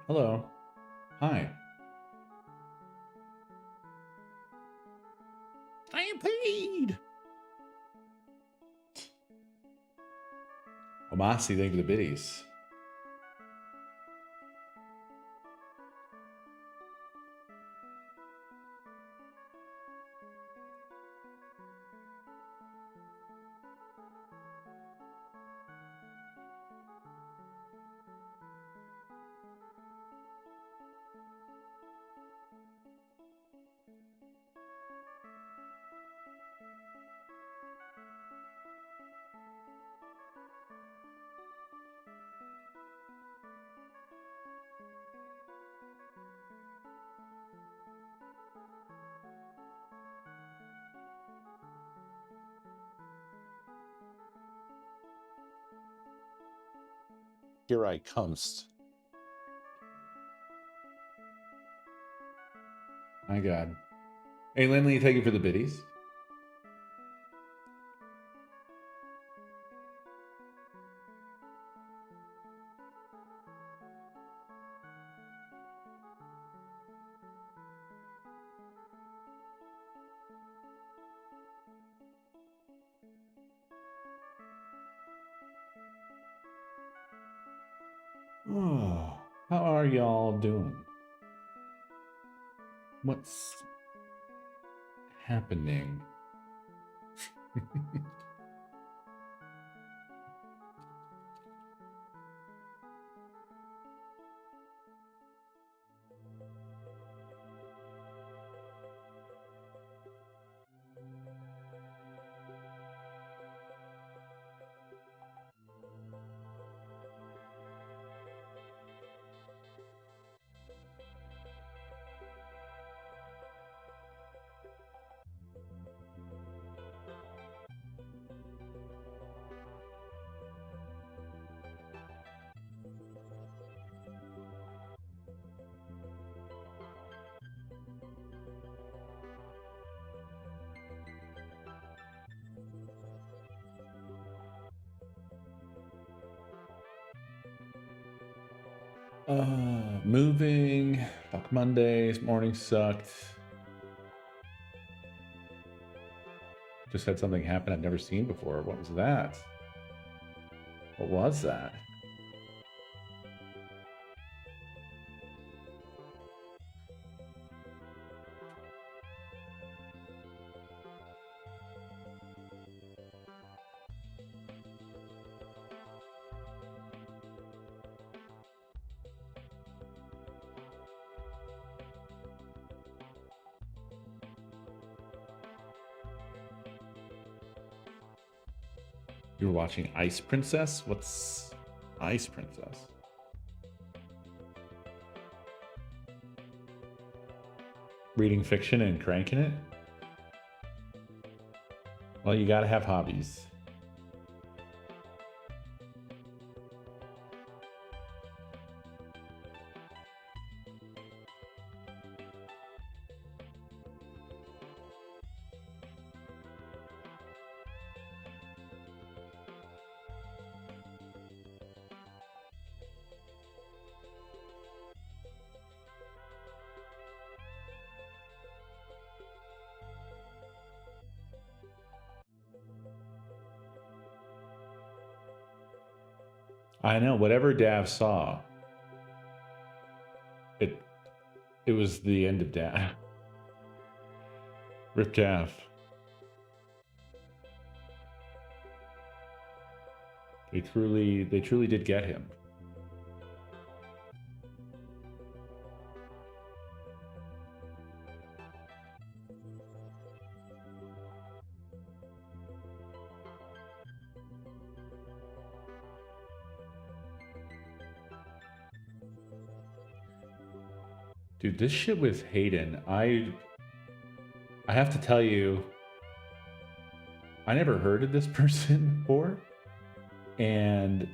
Hello. Hi. Stampede! Omasi, thank you for the biddies. Here I comes. My God. Hey, Lindley, thank you for the biddies. Oh, how are y'all doing? What's happening? Moving. Fuck Mondays. Morning sucked. Just had something happen I've never seen before. What was that? What was that? You were watching Ice Princess? What's Ice Princess? Reading fiction and cranking it? Well, you gotta have hobbies. I know, whatever Dav saw, it was the end of Dav. Rip Dav. They truly did get him. Dude, this shit with Hayden, I have to tell you, I never heard of this person before, and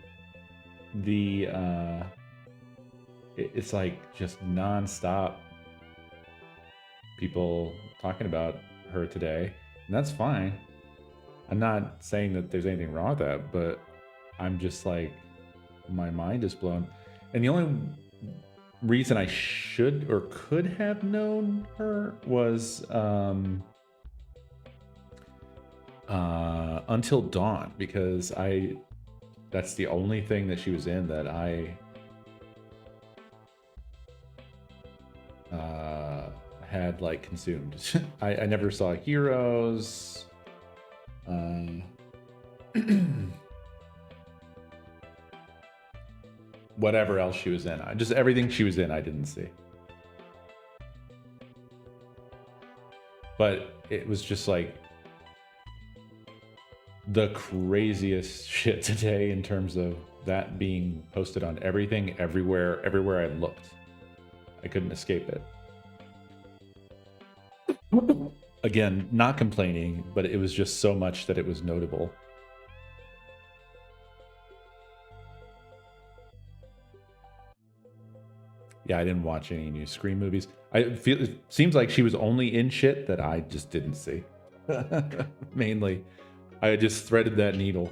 the it's like just nonstop people talking about her today, and that's fine. I'm not saying that there's anything wrong with that, but I'm just like, my mind is blown. And the only reason I should or could have known her was Until Dawn, because that's the only thing that she was in that I had like consumed. I never saw Heroes. Whatever else she was in. Just everything she was in, I didn't see. But it was just like the craziest shit today in terms of that being posted on everything, everywhere I looked. I couldn't escape it. Again, not complaining, but it was just so much that it was notable. Yeah, I didn't watch any new Scream movies. It seems like she was only in shit that I just didn't see. Mainly, I just threaded that needle.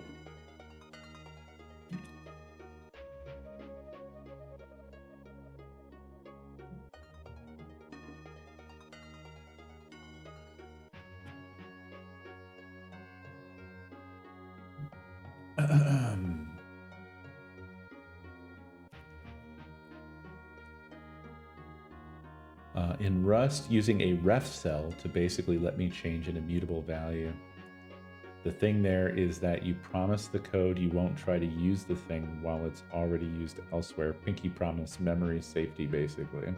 In Rust, using a ref cell to basically let me change an immutable value. The thing there is that you promise the code you won't try to use the thing while it's already used elsewhere. Pinky promise memory safety, basically.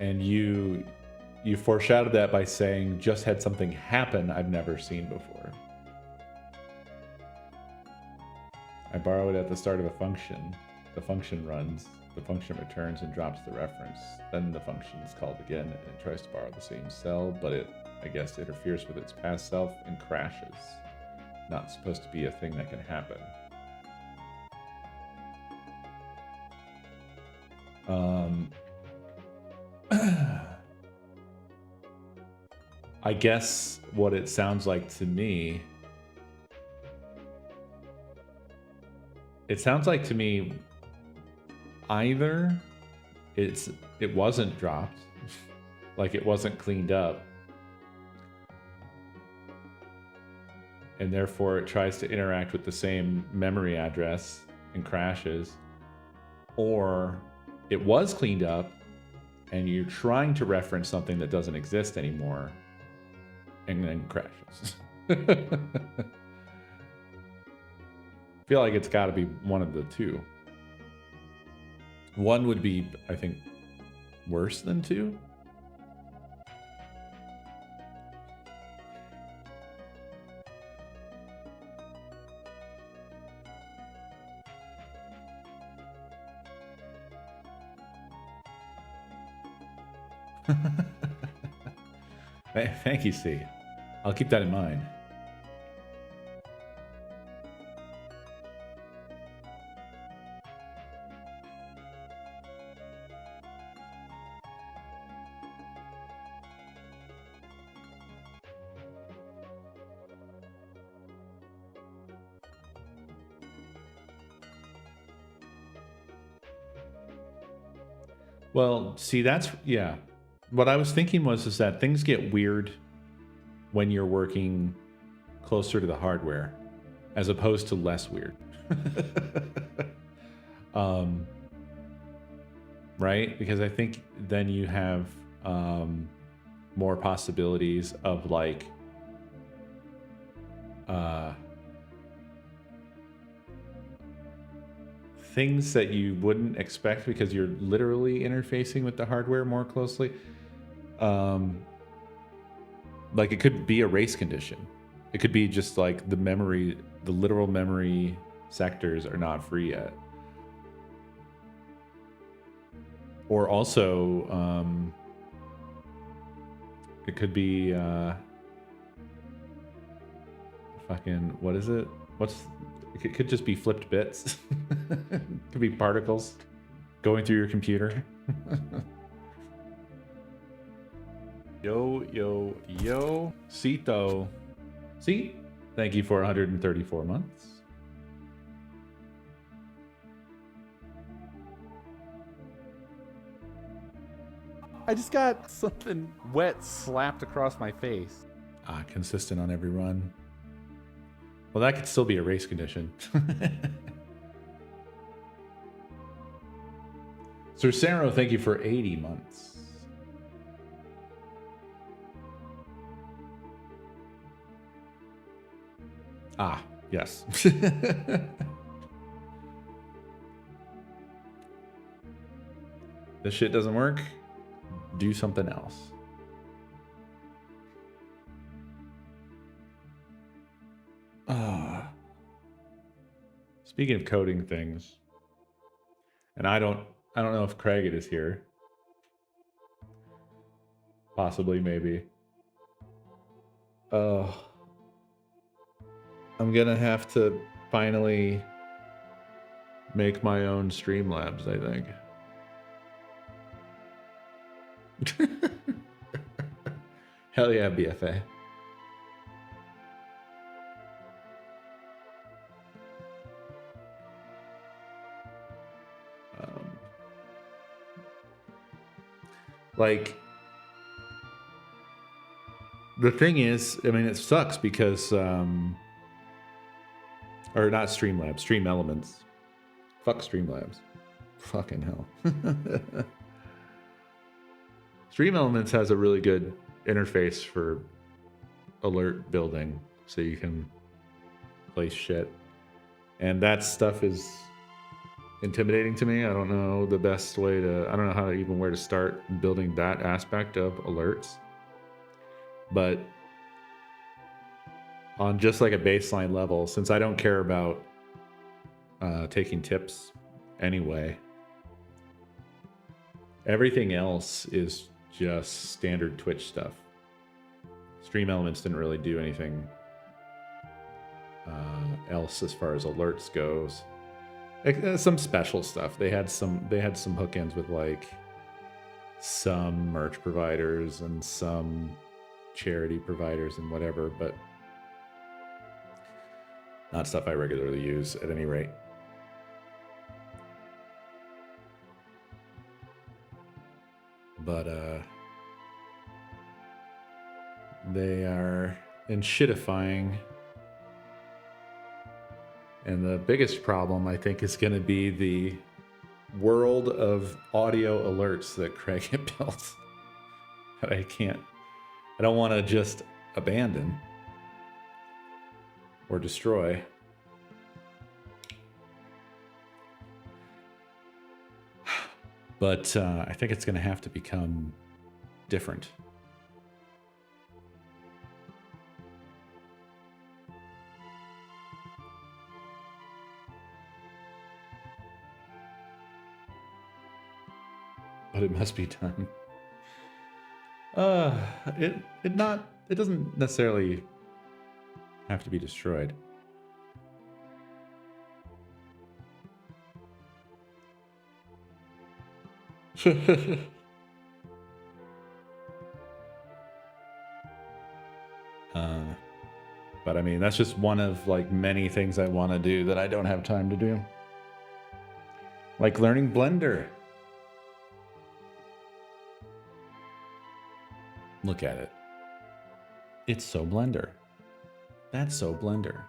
And you foreshadowed that by saying, just had something happen I've never seen before. I borrow it at the start of a function. The function runs, the function returns and drops the reference. Then the function is called again and it tries to borrow the same cell, but it, I guess, interferes with its past self and crashes. Not supposed to be a thing that can happen. I guess what it sounds like to me, it sounds like to me either it wasn't dropped, like it wasn't cleaned up, and therefore it tries to interact with the same memory address and crashes, or it was cleaned up and you're trying to reference something that doesn't exist anymore and then crashes. I feel like it's got to be one of the two. One would be, I think, worse than two. Thank you, C. I'll keep that in mind. Well, see, that's, yeah. What I was thinking is that things get weird when you're working closer to the hardware, as opposed to less weird. Right? Because I think then you have more possibilities of like things that you wouldn't expect because you're literally interfacing with the hardware more closely. Like it could be a race condition. It could be just like the memory, the literal memory sectors are not free yet. Or also, it could be fucking, what is it? It could just be flipped bits. It could be particles going through your computer. Yo, yo, yo. Cito. See? Thank you for 134 months. I just got something wet slapped across my face. Consistent on every run. Well, that could still be a race condition. Cercero, thank you for 80 months. Yes. This shit doesn't work. Do something else. Speaking of coding things, and I don't know if Craig is here. Possibly, maybe. I'm gonna have to finally make my own Streamlabs, I think. Hell yeah, BFA. Like, the thing is, I mean, it sucks because, or not Streamlabs, Stream Elements. Fuck Streamlabs. Fucking hell. Stream Elements has a really good interface for alert building, so you can place shit. And that stuff is intimidating to me. I don't know the best way to, I don't know how to even where to start building that aspect of alerts. But on just like a baseline level, since I don't care about taking tips anyway, everything else is just standard Twitch stuff. Stream Elements didn't really do anything else as far as alerts goes. Some special stuff. They had some hookends with like some merch providers and some charity providers and whatever, but not stuff I regularly use at any rate. But they are shitifying. And the biggest problem, I think, is going to be the world of audio alerts that Craig had built. That I don't want to just abandon or destroy. But I think it's going to have to become different. But it must be done. It doesn't necessarily have to be destroyed. But I mean, that's just one of like many things I want to do that I don't have time to do. Like learning Blender. Look at it. It's so Blender. That's so Blender.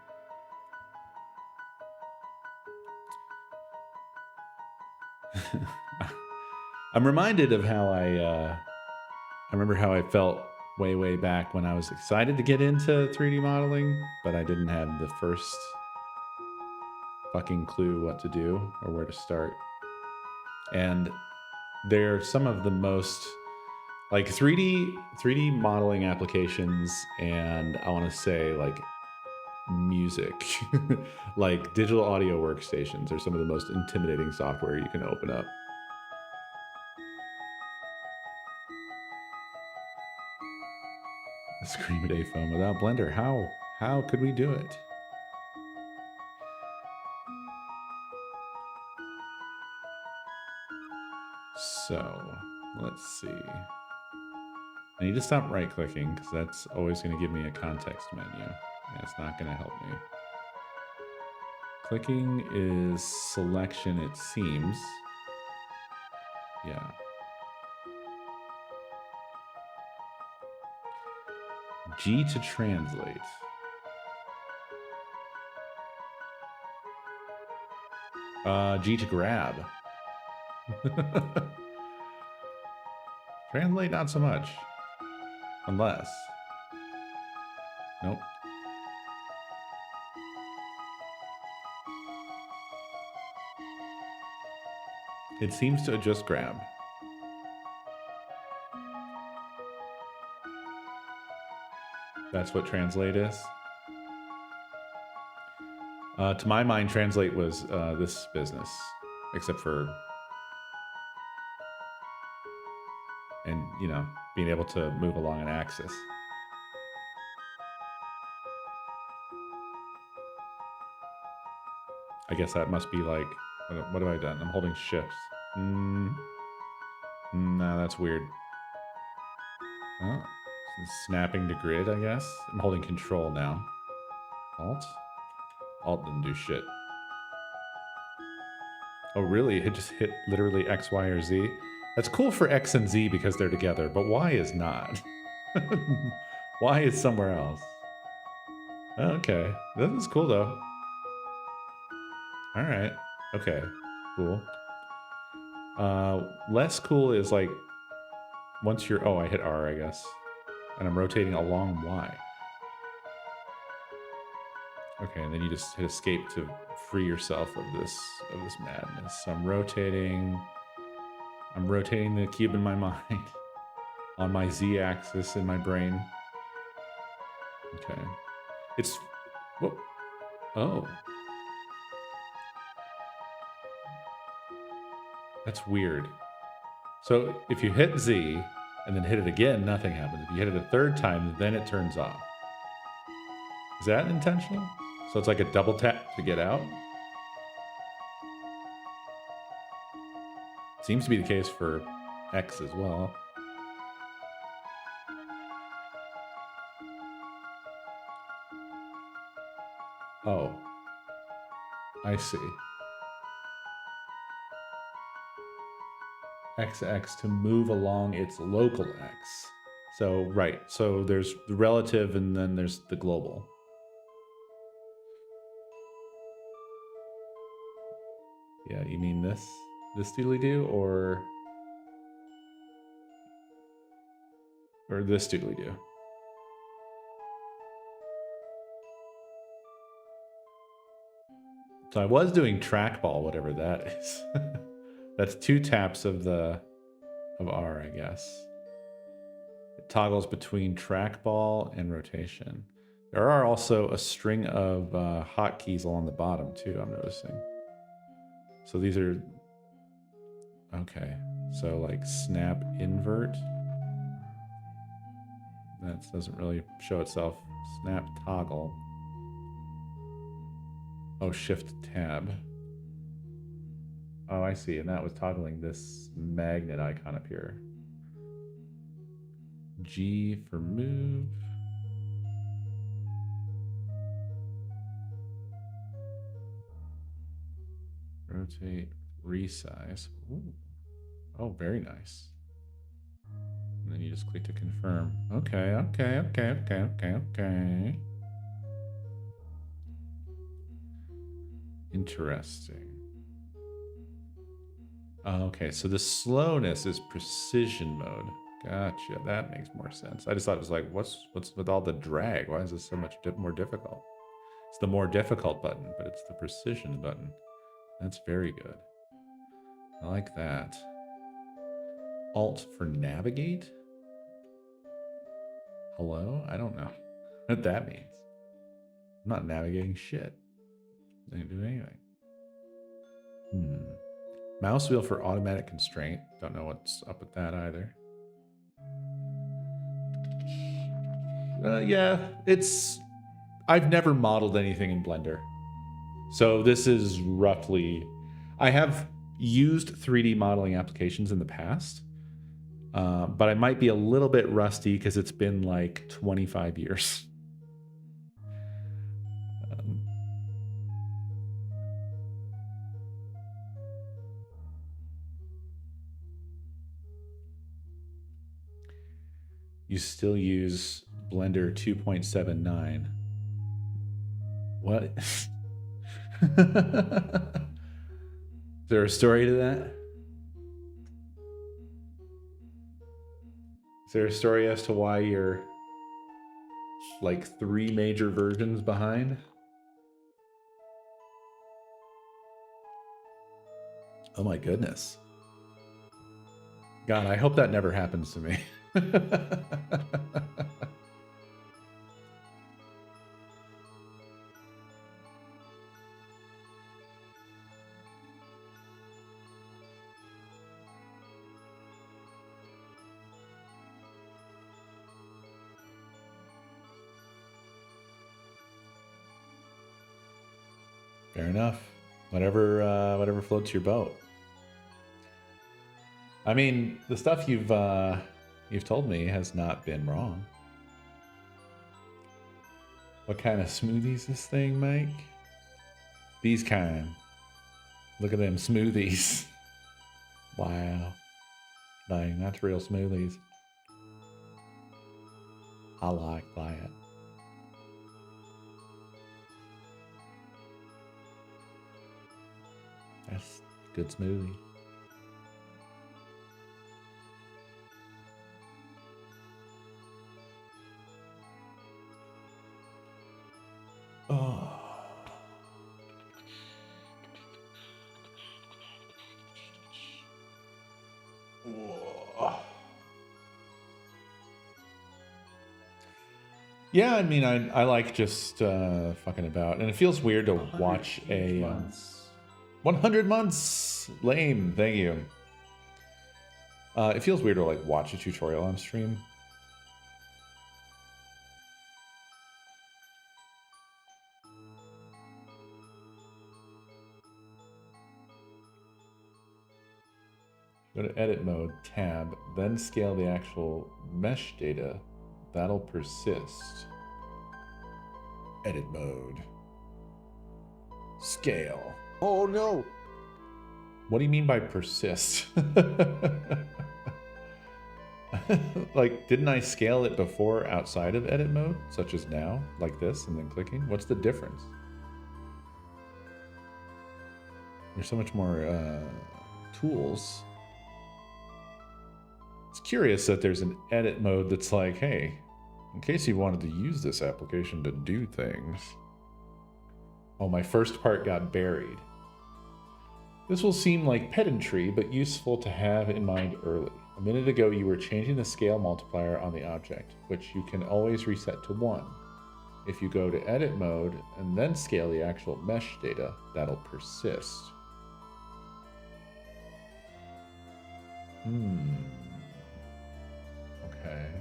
I'm reminded of how I remember how I felt way back when I was excited to get into 3D modeling, but I didn't have the first fucking clue what to do or where to start. And they're some of the most like 3D modeling applications, and I want to say like music, like digital audio workstations are some of the most intimidating software you can open up. Scream at a phone without Blender. How could we do it? So let's see. I need to stop right-clicking because that's always going to give me a context menu. And it's not going to help me. Clicking is selection, it seems. Yeah. G to translate. G to grab. Translate, not so much. Unless. Nope. It seems to just grab. That's what translate is. To my mind, translate was this business, except for, and you know, being able to move along an axis. I guess that must be like, what have I done? I'm holding shifts. No, that's weird. Oh, snapping to grid, I guess. I'm holding control now. Alt? Alt didn't do shit. Oh, really? It just hit literally X, Y, or Z? That's cool for X and Z because they're together, but Y is not. Y is somewhere else. Okay. This is cool, though. All right. Okay. Cool. Less cool is like once you're... Oh, I hit R, I guess. And I'm rotating along Y. Okay, and then you just hit escape to free yourself of this madness. So I'm rotating the cube in my mind on my Z-axis in my brain. Okay. It's... Whoa. Oh. That's weird. So if you hit Z and then hit it again, nothing happens. If you hit it a third time, then it turns off. Is that intentional? So it's like a double tap to get out? Seems to be the case for X as well. Oh. I see. XX to move along its local X. So, right. So there's the relative and then there's the global. Yeah, you mean this doodly-doo or this doodly-doo? So I was doing trackball, whatever that is. That's 2 taps of R, I guess. It toggles between trackball and rotation. There are also a string of hotkeys along the bottom too, I'm noticing. So these are... Okay. So like snap invert. That doesn't really show itself. Snap toggle. Oh, shift tab. Oh, I see. And that was toggling this magnet icon up here. G for move. Rotate, resize. Ooh. Oh, very nice. And then you just click to confirm. Okay. Interesting. Okay, so the slowness is precision mode. Gotcha. That makes more sense. I just thought it was like, what's with all the drag? Why is this so much more difficult? It's the more difficult button, but it's the precision button. That's very good. I like that. Alt for navigate? Hello? I don't know what that means. I'm not navigating shit. I didn't do anything. Mouse wheel for automatic constraint. Don't know what's up with that either. Yeah, it's... I've never modeled anything in Blender. So this is roughly... I have used 3D modeling applications in the past. But I might be a little bit rusty because it's been like 25 years. You still use Blender 2.79. What? Is there a story to that? Is there a story as to why you're like 3 major versions behind? Oh my goodness. God, I hope that never happens to me. Fair enough. Whatever floats your boat. I mean, the stuff you've told me has not been wrong. What kind of smoothies this thing make? These kind. Look at them smoothies. Wow. Dang, that's real smoothies. I like that. That's good smoothie. Oh. Yeah, I mean, I like just fucking about, and it feels weird to watch a 100 months. Lame, thank you. It feels weird to like watch a tutorial on stream. Go to edit mode, tab, then scale the actual mesh data. That'll persist. Edit mode. Scale. Oh no! What do you mean by persist? Like, didn't I scale it before outside of edit mode, such as now, like this, and then clicking? What's the difference? There's so much more tools. It's curious that there's an edit mode that's like, hey, in case you wanted to use this application to do things. Oh, my first part got buried. This will seem like pedantry, but useful to have in mind early. A minute ago, you were changing the scale multiplier on the object, which you can always reset to 1. If you go to edit mode and then scale the actual mesh data, that'll persist. Okay.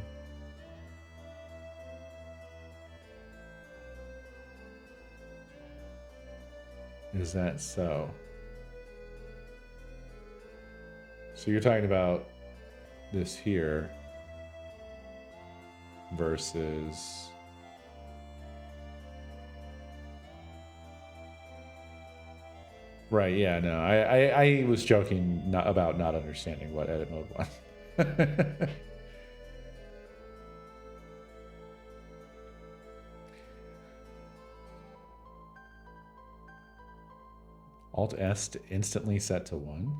Is that so? So you're talking about this here versus... Right, yeah, no, I was joking about not understanding what edit mode was. Alt-S to instantly set to 1.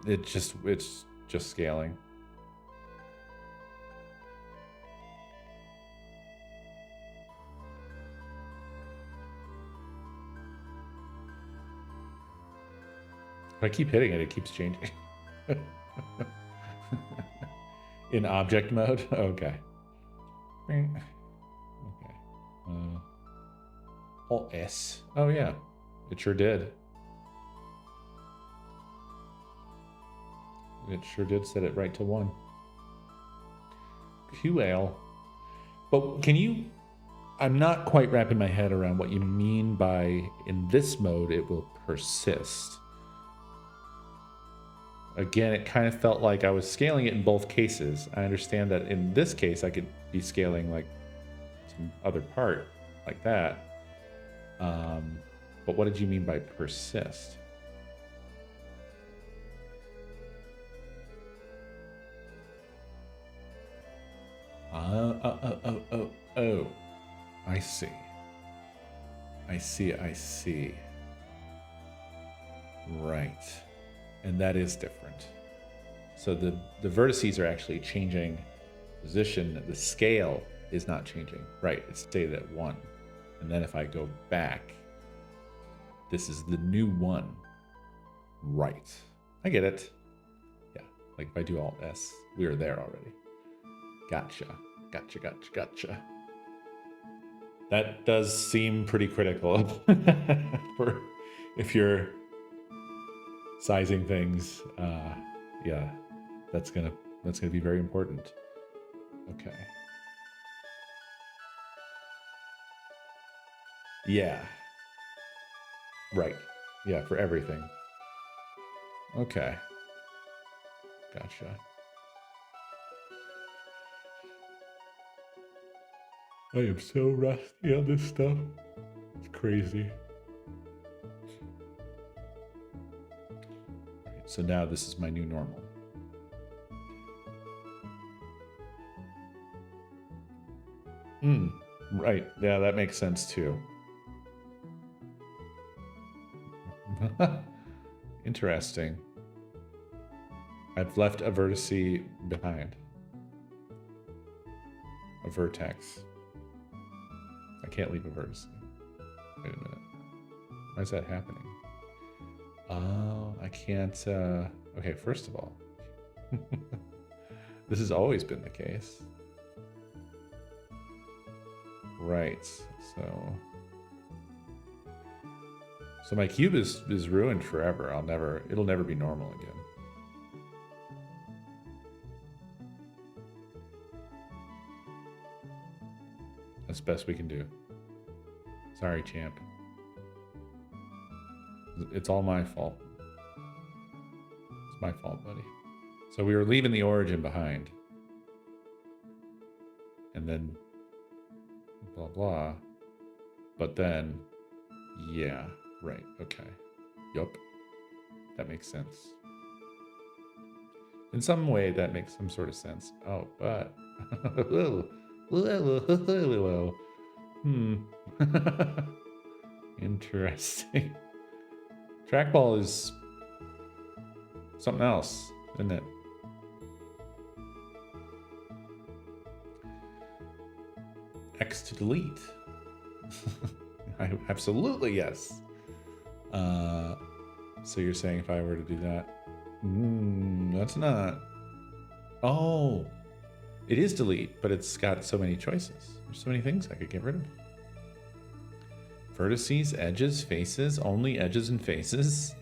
It's just scaling. If I keep hitting it, it keeps changing. In object mode? Okay. Okay. Alt-S. Oh, yeah. It sure did. It sure did set it right to 1. QL. But can you... I'm not quite wrapping my head around what you mean by in this mode it will persist. Again, it kind of felt like I was scaling it in both cases. I understand that in this case I could be scaling like some other part like that. But what did you mean by persist? Oh. I see. I see. Right. And that is different. So the vertices are actually changing position. The scale is not changing. Right, it stayed at 1. And then if I go back, this is the new 1. Right. I get it. Yeah, like if I do Alt S, we were there already. Gotcha. That does seem pretty critical for if you're sizing things. Yeah, that's gonna be very important. Okay. Yeah. Right. Yeah, for everything. Okay. Gotcha. I am so rusty on this stuff. It's crazy. Right, so now this is my new normal. Right. Yeah, that makes sense too. Interesting. I've left a vertice behind. A vertex. I can't leave a vertice. Wait a minute. Why is that happening? Oh, I can't. Okay, first of all, this has always been the case. Right. So my cube is ruined forever. It'll never be normal again. That's the best we can do. Sorry, champ. It's all my fault. It's my fault, buddy. So we were leaving the origin behind. And then blah, blah. But then, yeah, right, okay. Yup. That makes sense. In some way, that makes some sort of sense. Oh, but... Interesting. Trackball is something else, isn't it? X to delete. Absolutely yes. So you're saying if I were to do that, that's not. Oh, it is delete, but it's got so many choices. There's so many things I could get rid of. Vertices, edges, faces, only edges and faces.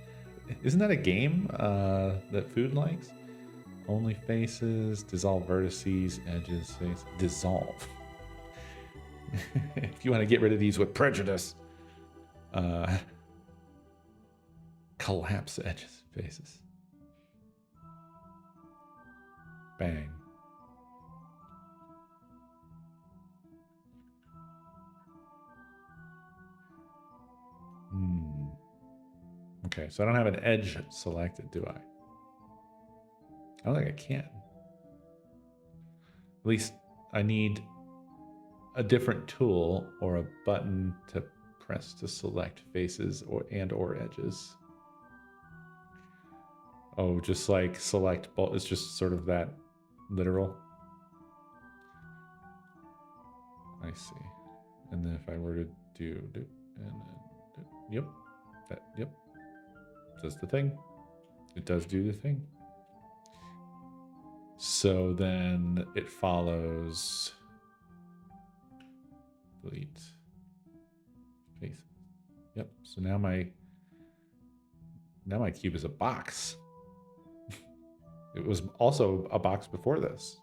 Isn't that a game that Food likes? Only faces, dissolve vertices, edges, faces, dissolve. If you want to get rid of these with prejudice, collapse edges, faces. Bang. Okay, so I don't have an edge selected, do I? I don't think I can. At least I need a different tool or a button to press to select faces or edges. Oh, just like select both. It's just sort of that literal. I see. And then if I were to do and then yep. Yep. Does the thing. It does do the thing. So then it follows delete face. Yep. So now my cube is a box. It was also a box before this.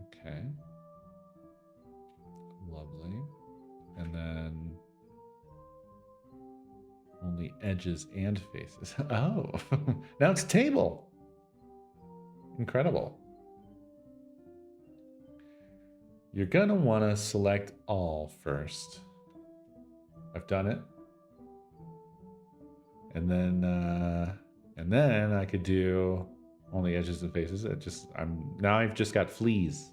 Okay. and then only edges and faces. Oh, now it's a table. Incredible. You're gonna want to select all first. I've done it. And then I could do only edges and faces. I've just got fleas.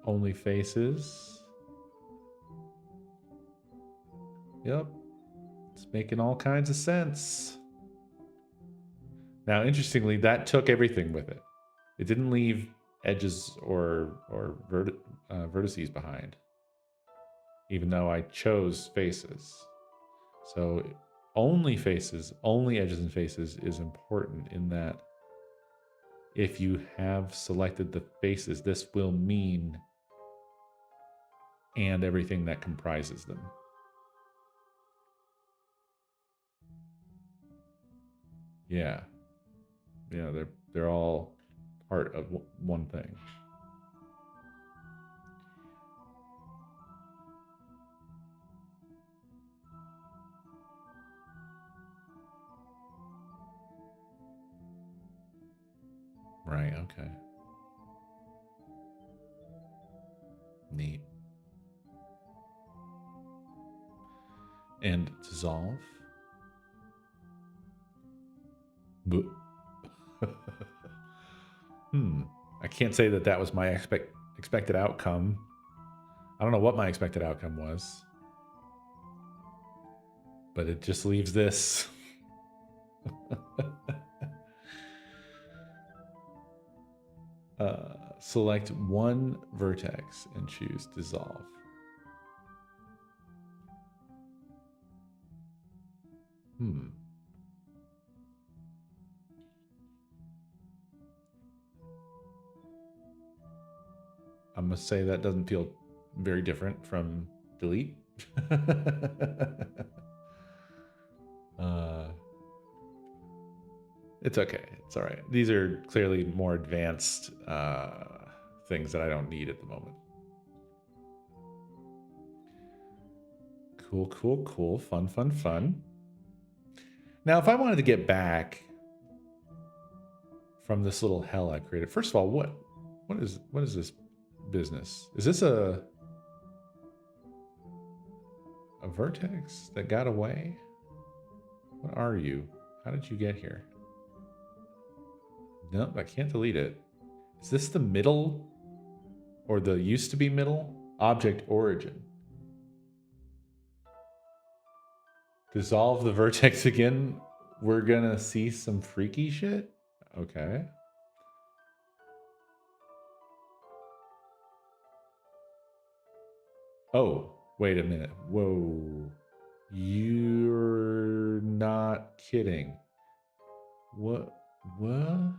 Only faces. Yep. It's making all kinds of sense. Now, interestingly, that took everything with it. It didn't leave edges or vertices behind, even though I chose faces. So only faces, only edges and faces is important in that if you have selected the faces, this will mean and everything that comprises them. Yeah. Yeah, they're all part of one thing. Right, okay. Neat. And dissolve. I can't say that was my expected outcome. I don't know what my expected outcome was. But it just leaves this. Select one vertex and choose dissolve. I must say that doesn't feel very different from delete. It's okay. It's all right. These are clearly more advanced things that I don't need at the moment. Cool, cool, cool. Fun, fun, fun. Now, if I wanted to get back from this little hell I created, first of all, what is this business? Is this a vertex that got away? What are you? How did you get here? Nope, I can't delete it. Is this the middle or the used to be middle? Object origin. Dissolve the vertex again. We're gonna see some freaky shit? Okay. Oh, wait a minute. Whoa. You're not kidding. What? Whoa.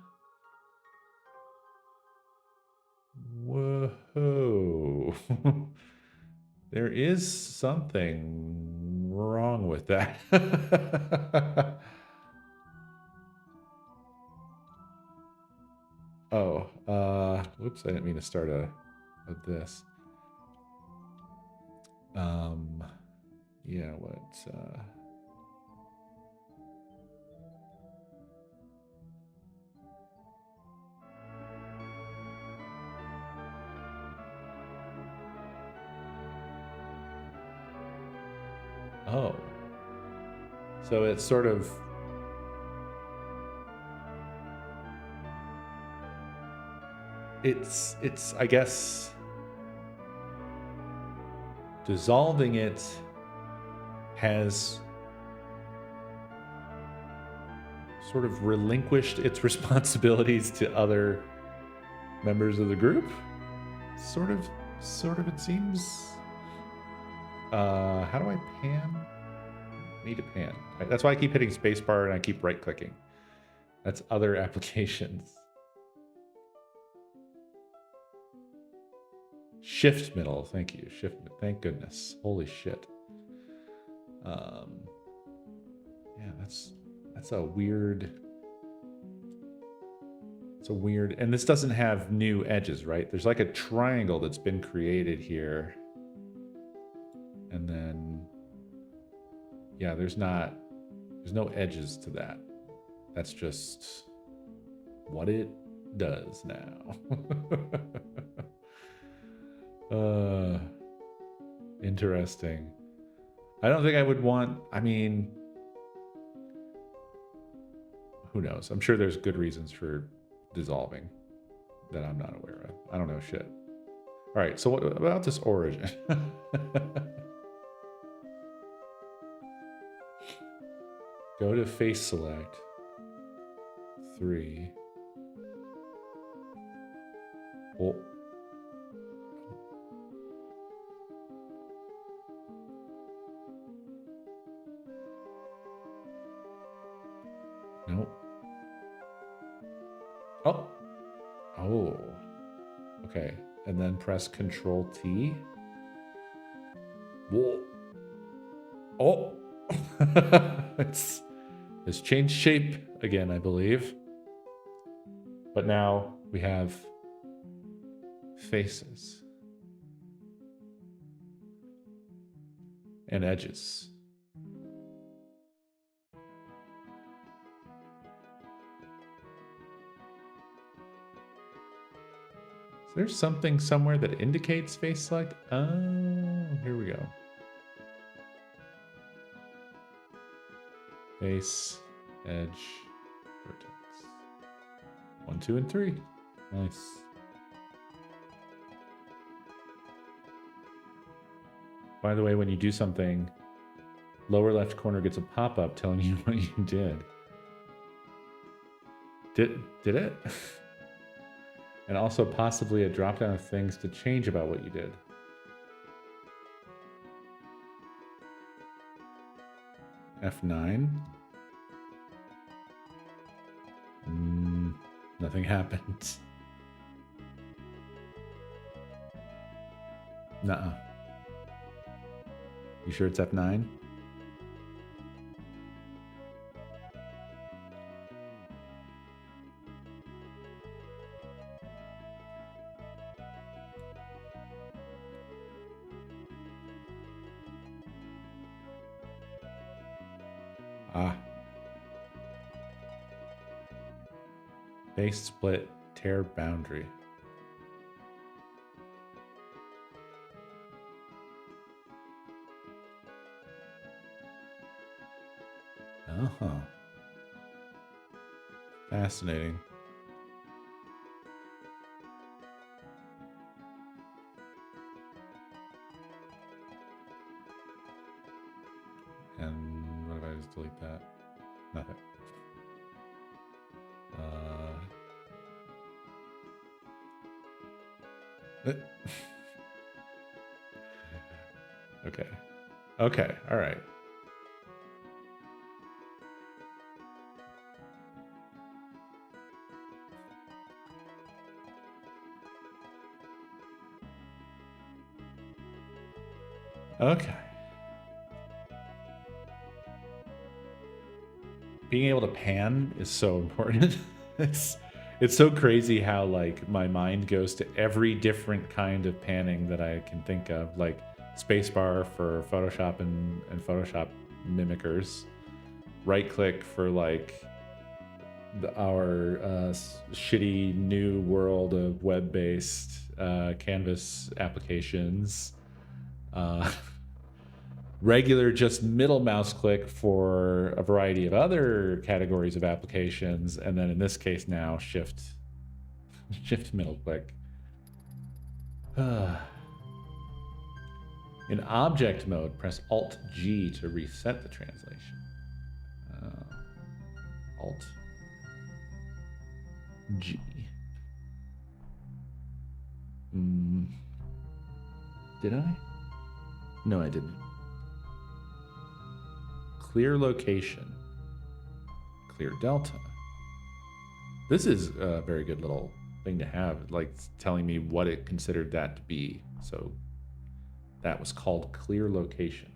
There is something wrong with that. Whoops, I didn't mean to start this. Yeah, Oh. So it's sort of... It's I guess... Dissolving it has sort of relinquished its responsibilities to other members of the group. Sort of, it seems. How do I pan? I need to pan. That's why I keep hitting spacebar and I keep right-clicking. That's other applications. Shift middle, thank you. Shift, thank goodness. Holy shit. Yeah, that's a weird... It's a weird, and this doesn't have new edges, right? There's like a triangle that's been created here. And then, yeah, there's no edges to that. That's just what it does now. Interesting. I don't think I would want, I mean, who knows? I'm sure there's good reasons for dissolving that I'm not aware of. I don't know shit. All right, so what about this origin? Go to face select. 3. Oh. Nope. Oh. Oh. Okay. And then press Control T. Whoa. Oh. It's changed shape again, I believe. But now we have faces and edges. Is there something somewhere that indicates face select? Oh, here we go. Face, edge, vertex. 1, 2, and 3. Nice. By the way, when you do something, lower left corner gets a pop-up telling you what you did. Did it? And also possibly a drop-down of things to change about what you did. F9. Nothing happened. Nuh-uh. You sure it's F9? Base split tear boundary. Oh. Fascinating. And what if I just delete that? Nothing. Okay. Okay. All right. Okay. Being able to pan is so important. It's so crazy how like my mind goes to every different kind of panning that I can think of, like spacebar for Photoshop and Photoshop mimickers, right click for like our shitty new world of web-based canvas applications, regular just middle mouse click for a variety of other categories of applications, and then in this case now shift middle click. In object mode, press Alt G to reset the translation. Alt G. Did I? No, I didn't. Clear location. Clear delta. This is a very good little thing to have, like telling me what it considered that to be. So that was called clear location.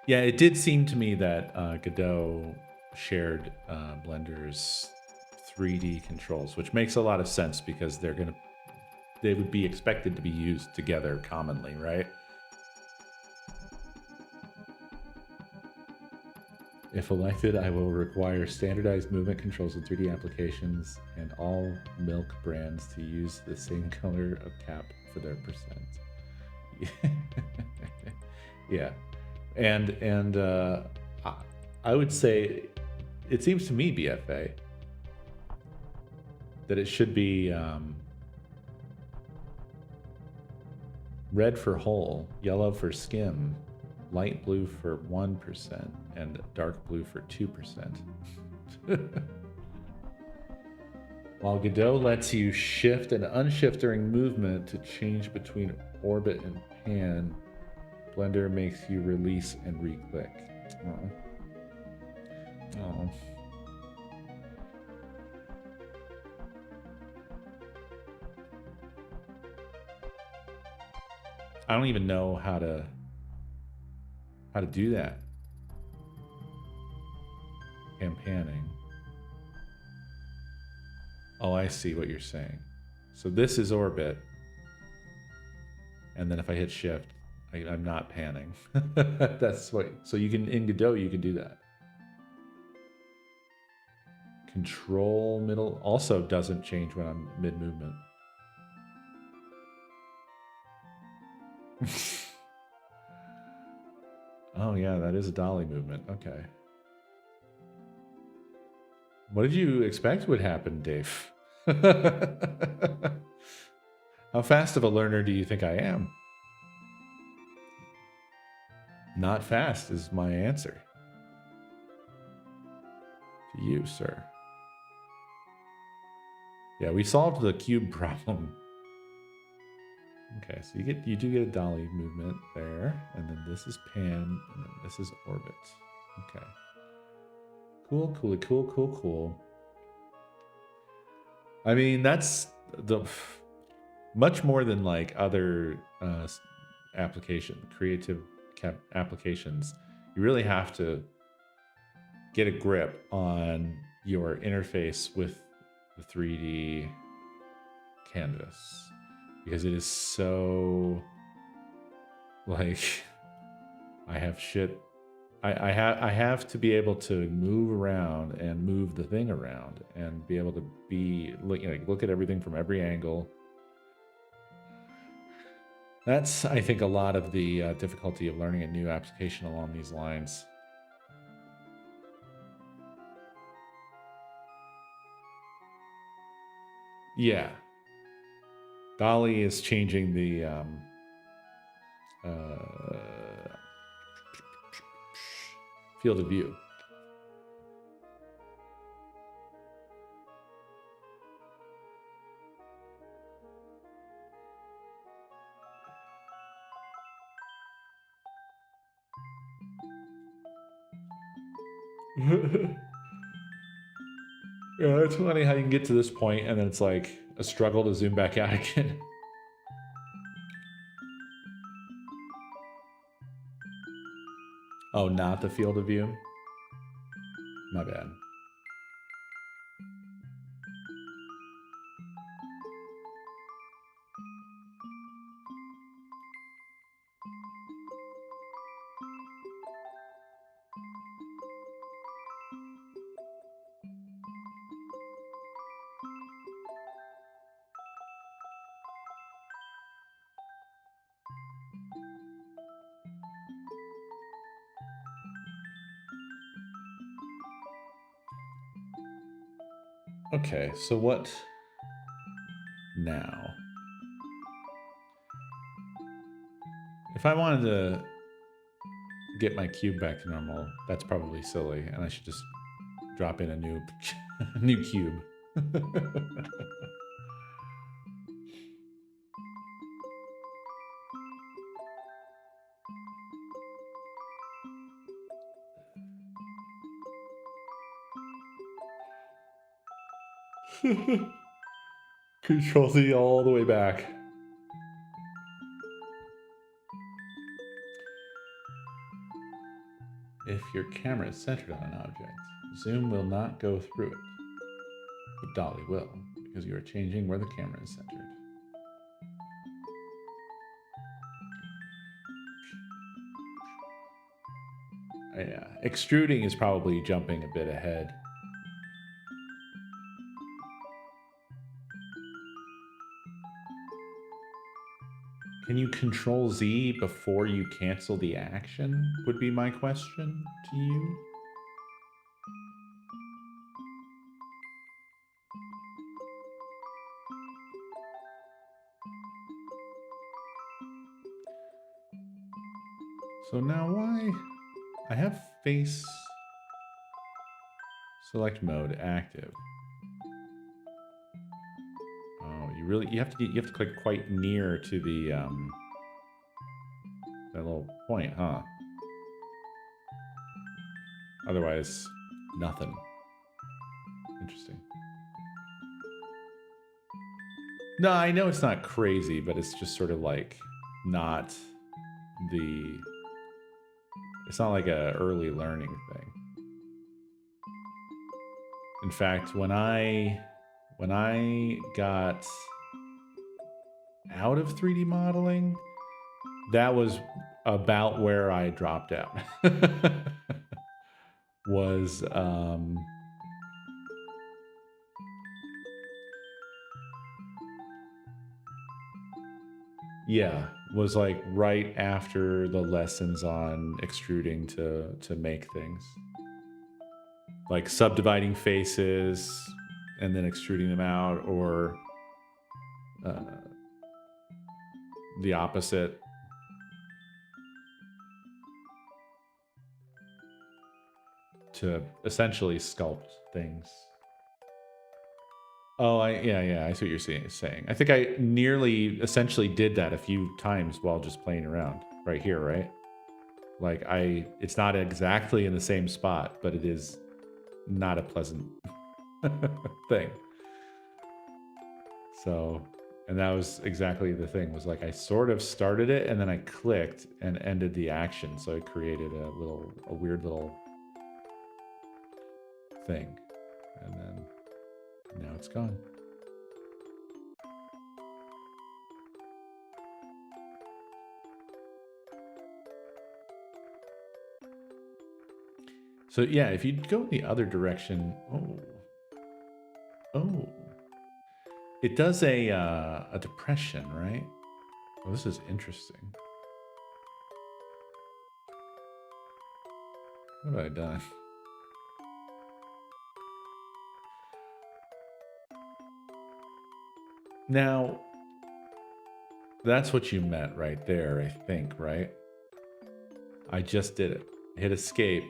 Yeah, it did seem to me that Godot shared Blender's 3D controls, which makes a lot of sense because they would be expected to be used together commonly, right? If elected, I will require standardized movement controls in 3D applications and all milk brands to use the same color of cap for their percent. Yeah. And I would say it seems to me, BFA, that it should be red for whole, yellow for skim, light blue for 1%, and dark blue for 2%. While Godot lets you shift and unshift during movement to change between orbit and pan, Blender makes you release and re-click. Oh. I don't even know how to do that. And panning. Oh, I see what you're saying. So this is orbit. And then if I hit shift, I'm not panning. That's what, so you can, in Godot, you can do that. Control middle also doesn't change when I'm mid-movement. Oh yeah, that is a dolly movement. Okay. What did you expect would happen, Dave? How fast of a learner do you think I am? Not fast is my answer. To you, sir. Yeah, we solved the cube problem. Okay, so you do get a dolly movement there, and then this is pan, and then this is orbit. Okay. Cool. I mean, that's the much more than like other creative applications. You really have to get a grip on your interface with the 3D canvas because it is so like I have to be able to move around and move the thing around and be able to look at everything from every angle. That's, I think, a lot of the difficulty of learning a new application along these lines. Yeah. Dolly is changing the field of view. Yeah, it's funny how you can get to this point and then it's like a struggle to zoom back out again. Oh, not the field of view? My bad. Okay, so what now? If I wanted to get my cube back to normal, that's probably silly, and I should just drop in a new new cube. Control Z all the way back. If your camera is centered on an object, zoom will not go through it. But Dolly will, because you are changing where the camera is centered. Yeah, extruding is probably jumping a bit ahead. Can you control Z before you cancel the action? Would be my question to you. So now why? I have face select mode active. Oh, you have to click quite near to the that little point, huh? Otherwise, nothing. Interesting. No, I know it's not crazy, but it's just sort of like not the. It's not like a early learning thing. In fact, when I got out of 3D modeling, that was about where I dropped out. Was yeah, was like right after the lessons on extruding to make things. Like subdividing faces and then extruding them out, or the opposite. To essentially sculpt things. Oh, yeah, I see what you're saying. I think I nearly essentially did that a few times while just playing around right here, right? Like it's not exactly in the same spot, but it is not a pleasant thing. So, and that was exactly the thing, was like I sort of started it and then I clicked and ended the action. So it created a weird little thing. And then now it's gone. So yeah, if you go the other direction, oh, it does a depression, right? Oh, this is interesting. What have I done? Now, that's what you meant right there, I think, right? I just did it. I hit escape.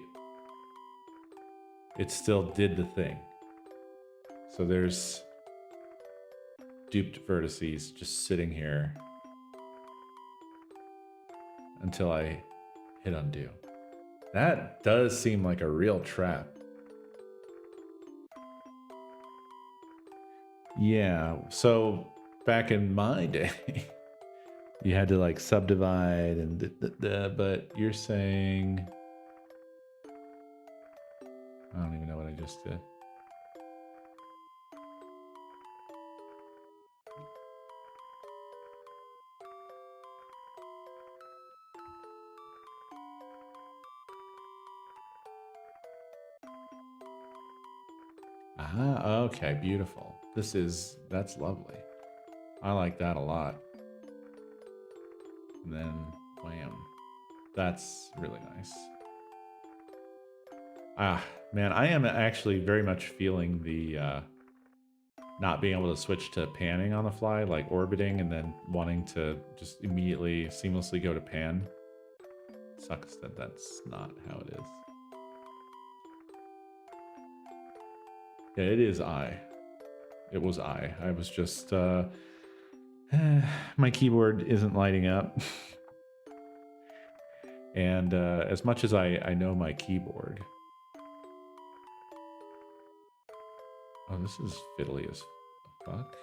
It still did the thing. So there's duped vertices just sitting here until I hit undo. That does seem like a real trap. Yeah, so back in my day, you had to like subdivide and but you're saying, I don't even know what I just did. Ah, okay, beautiful. That's lovely. I like that a lot. And then, wham. That's really nice. Ah, man, I am actually very much feeling the not being able to switch to panning on the fly, like orbiting and then wanting to just immediately seamlessly go to pan. Sucks that that's not how it is. Yeah, it is I. It was I. I was just my keyboard isn't lighting up. And as much as I know my keyboard. Oh, this is fiddly as fuck,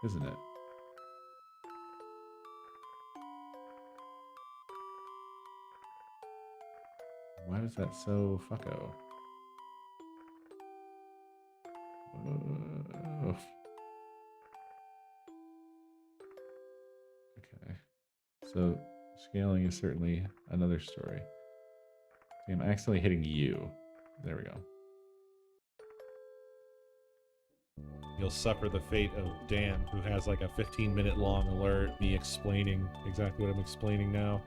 isn't it? Why was that so fucko? So scaling is certainly another story. I'm accidentally hitting you. There we go. You'll suffer the fate of Dan, who has like a 15-minute long alert, me explaining exactly what I'm explaining now.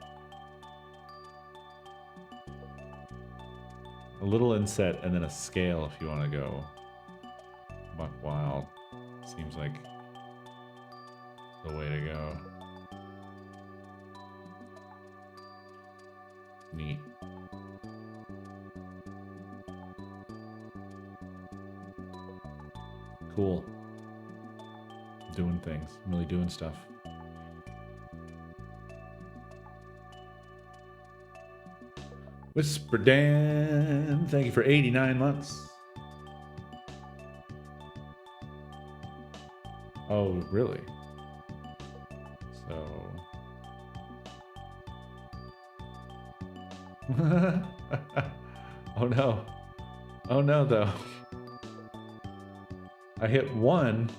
A little inset and then a scale if you want to go buck wild. Seems like the way to go. Neat. Cool. Doing things. Really doing stuff. Whisper Dan, thank you for 89 months. Oh, really? So... oh no. Oh no, though. I hit 1.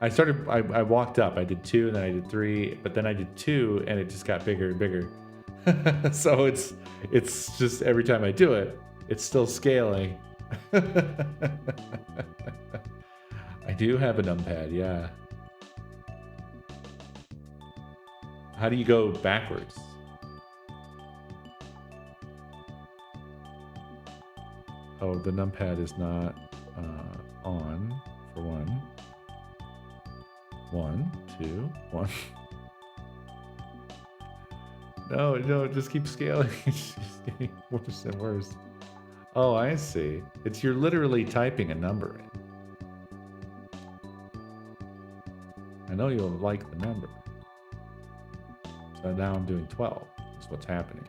I walked up. I did 2 and then I did 3, but then I did 2 and it just got bigger and bigger. So it's just every time I do it, it's still scaling. I do have a numpad, yeah. How do you go backwards? Oh, the numpad is not on for 1. 1, 2, 1. No, it just keeps scaling. It's just getting worse and worse. Oh, I see. You're literally typing a number in. I know you'll like the number. So now I'm doing 12. That's what's happening.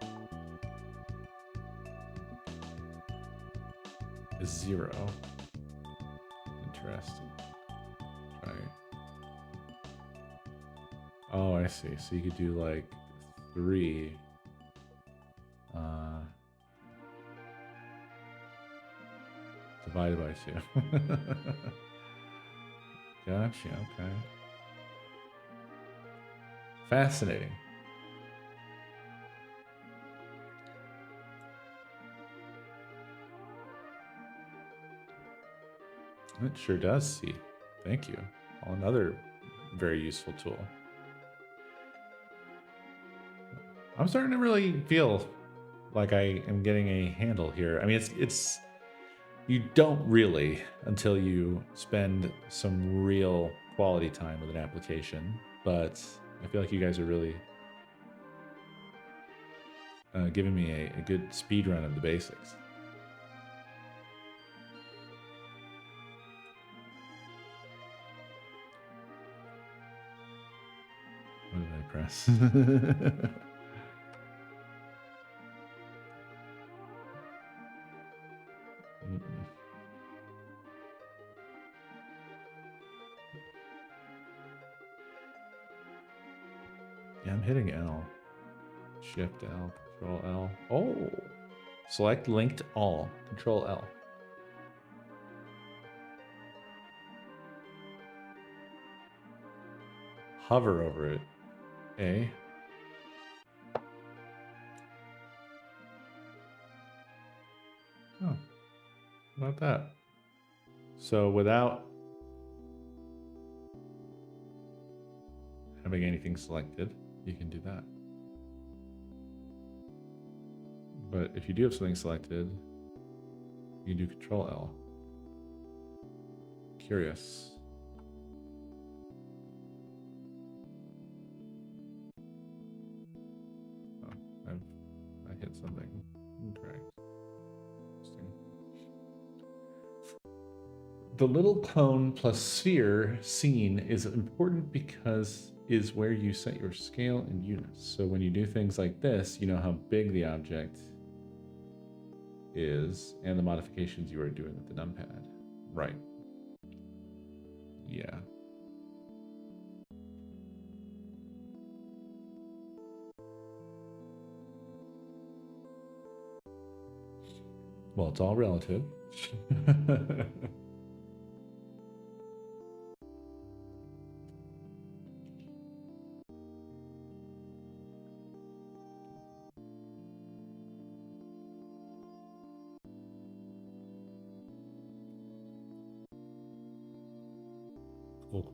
Is 0. Interesting. Try. Oh, I see. So you could do like 3. Divided by 2. Gotcha, okay. Fascinating. It sure does, see. Thank you. Another very useful tool. I'm starting to really feel like I am getting a handle here. I mean, it's you don't really until you spend some real quality time with an application, but I feel like you guys are really giving me a good speed run of the basics. What did I press? Yeah, I'm hitting L. Shift L, Control L. Oh! Select linked all. Control L. Hover over it. A. Oh. How about that? So without having anything selected, you can do that. But if you do have something selected, you can do Control L. Curious. Oh, I hit something incorrect. Interesting. The little cone plus sphere scene is important because is where you set your scale in units. So when you do things like this, you know how big the object is and the modifications you are doing with the numpad. Right. Yeah. Well, it's all relative. Cool.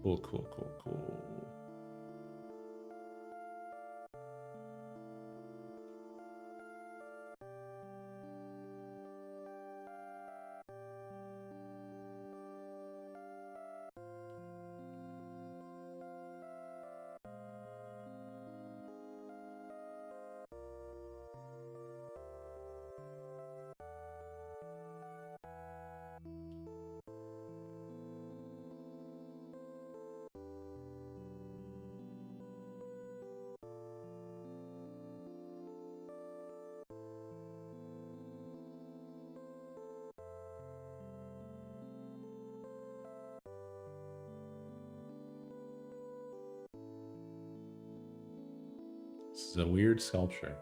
This is a weird sculpture.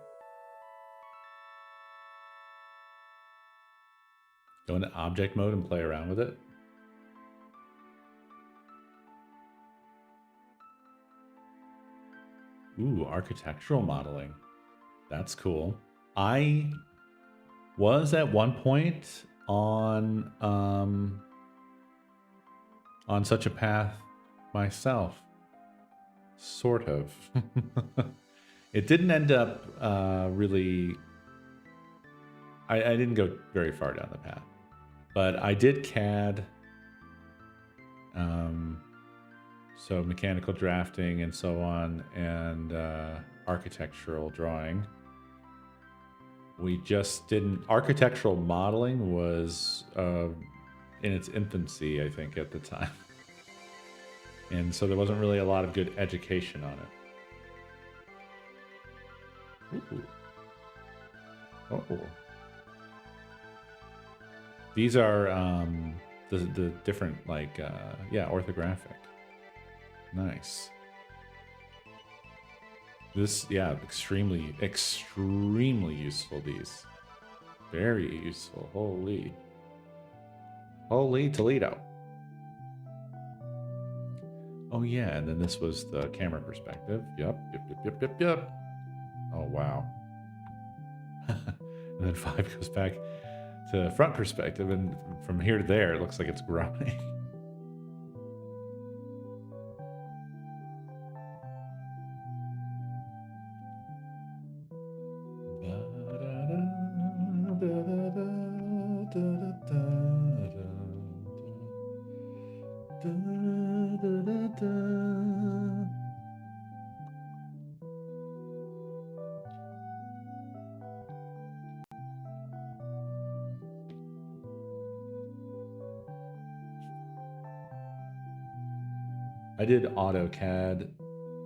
Go into object mode and play around with it. Ooh, architectural modeling. That's cool. I was at one point on such a path myself. Sort of. It didn't end up really... I didn't go very far down the path. But I did CAD. So mechanical drafting and so on, and architectural drawing. We just didn't... Architectural modeling was in its infancy, I think, at the time. And so there wasn't really a lot of good education on it. Ooh. Oh. These are the different, like, yeah, orthographic. Nice. This, yeah, extremely useful, these. Very useful. Holy Toledo. Oh yeah, and then this was the camera perspective. Yep. Oh wow. And then 5 goes back to front perspective, and from here to there, it looks like it's growing. I did AutoCAD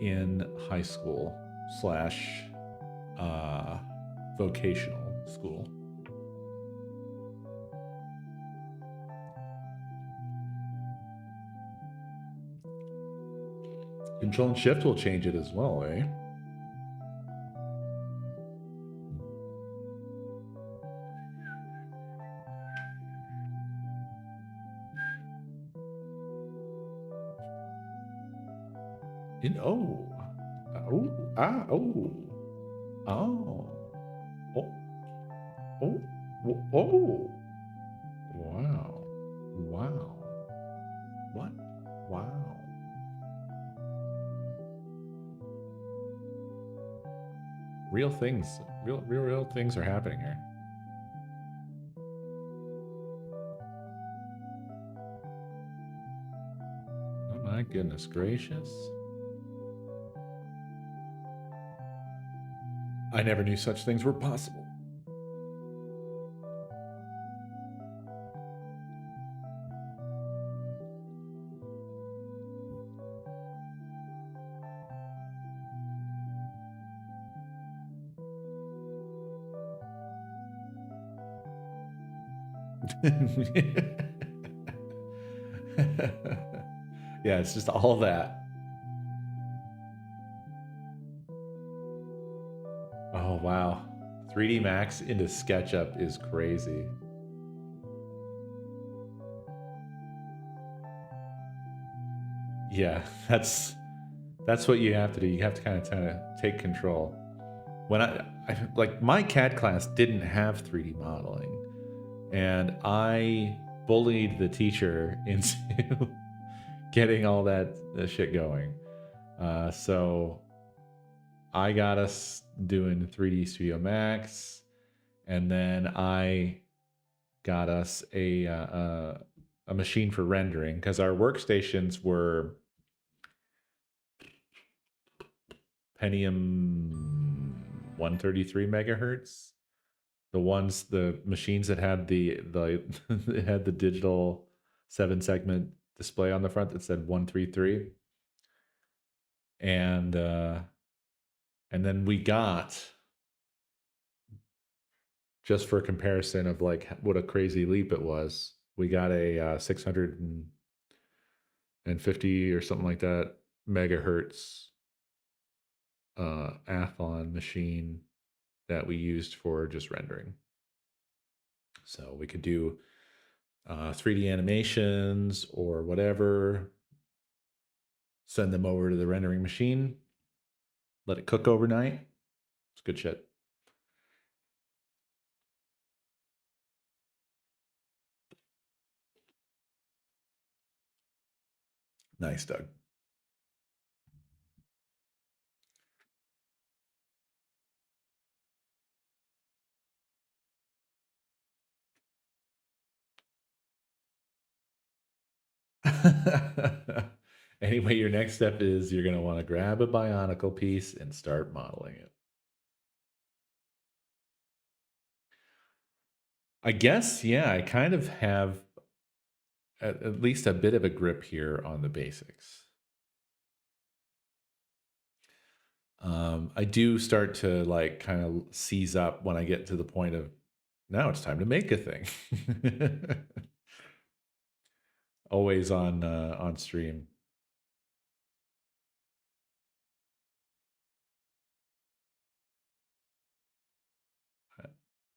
in high school / vocational school. Control and Shift will change it as well, eh? Wow. What? Wow. Real things, real things are happening here. Oh my goodness gracious. I never knew such things were possible. Yeah, it's just all that. Oh, wow. 3D Max into SketchUp is crazy. Yeah, that's what you have to do. You have to kind of take control. When I like, my CAD class didn't have 3D modeling, and I bullied the teacher into getting all that shit going. So I got us doing 3D Studio Max, and then I got us a machine for rendering because our workstations were Pentium 133 megahertz. The machines that had the it had the digital 7 segment display on the front that said 133, and then we got, just for comparison of like what a crazy leap it was, we got a 650 or something like that megahertz Athlon machine that we used for just rendering. So we could do 3D animations or whatever, send them over to the rendering machine, let it cook overnight. It's good shit. Nice, Doug. Anyway, your next step is you're going to want to grab a Bionicle piece and start modeling it. I guess, yeah, I kind of have at least a bit of a grip here on the basics. I do start to like kind of seize up when I get to the point of now it's time to make a thing. Always on stream.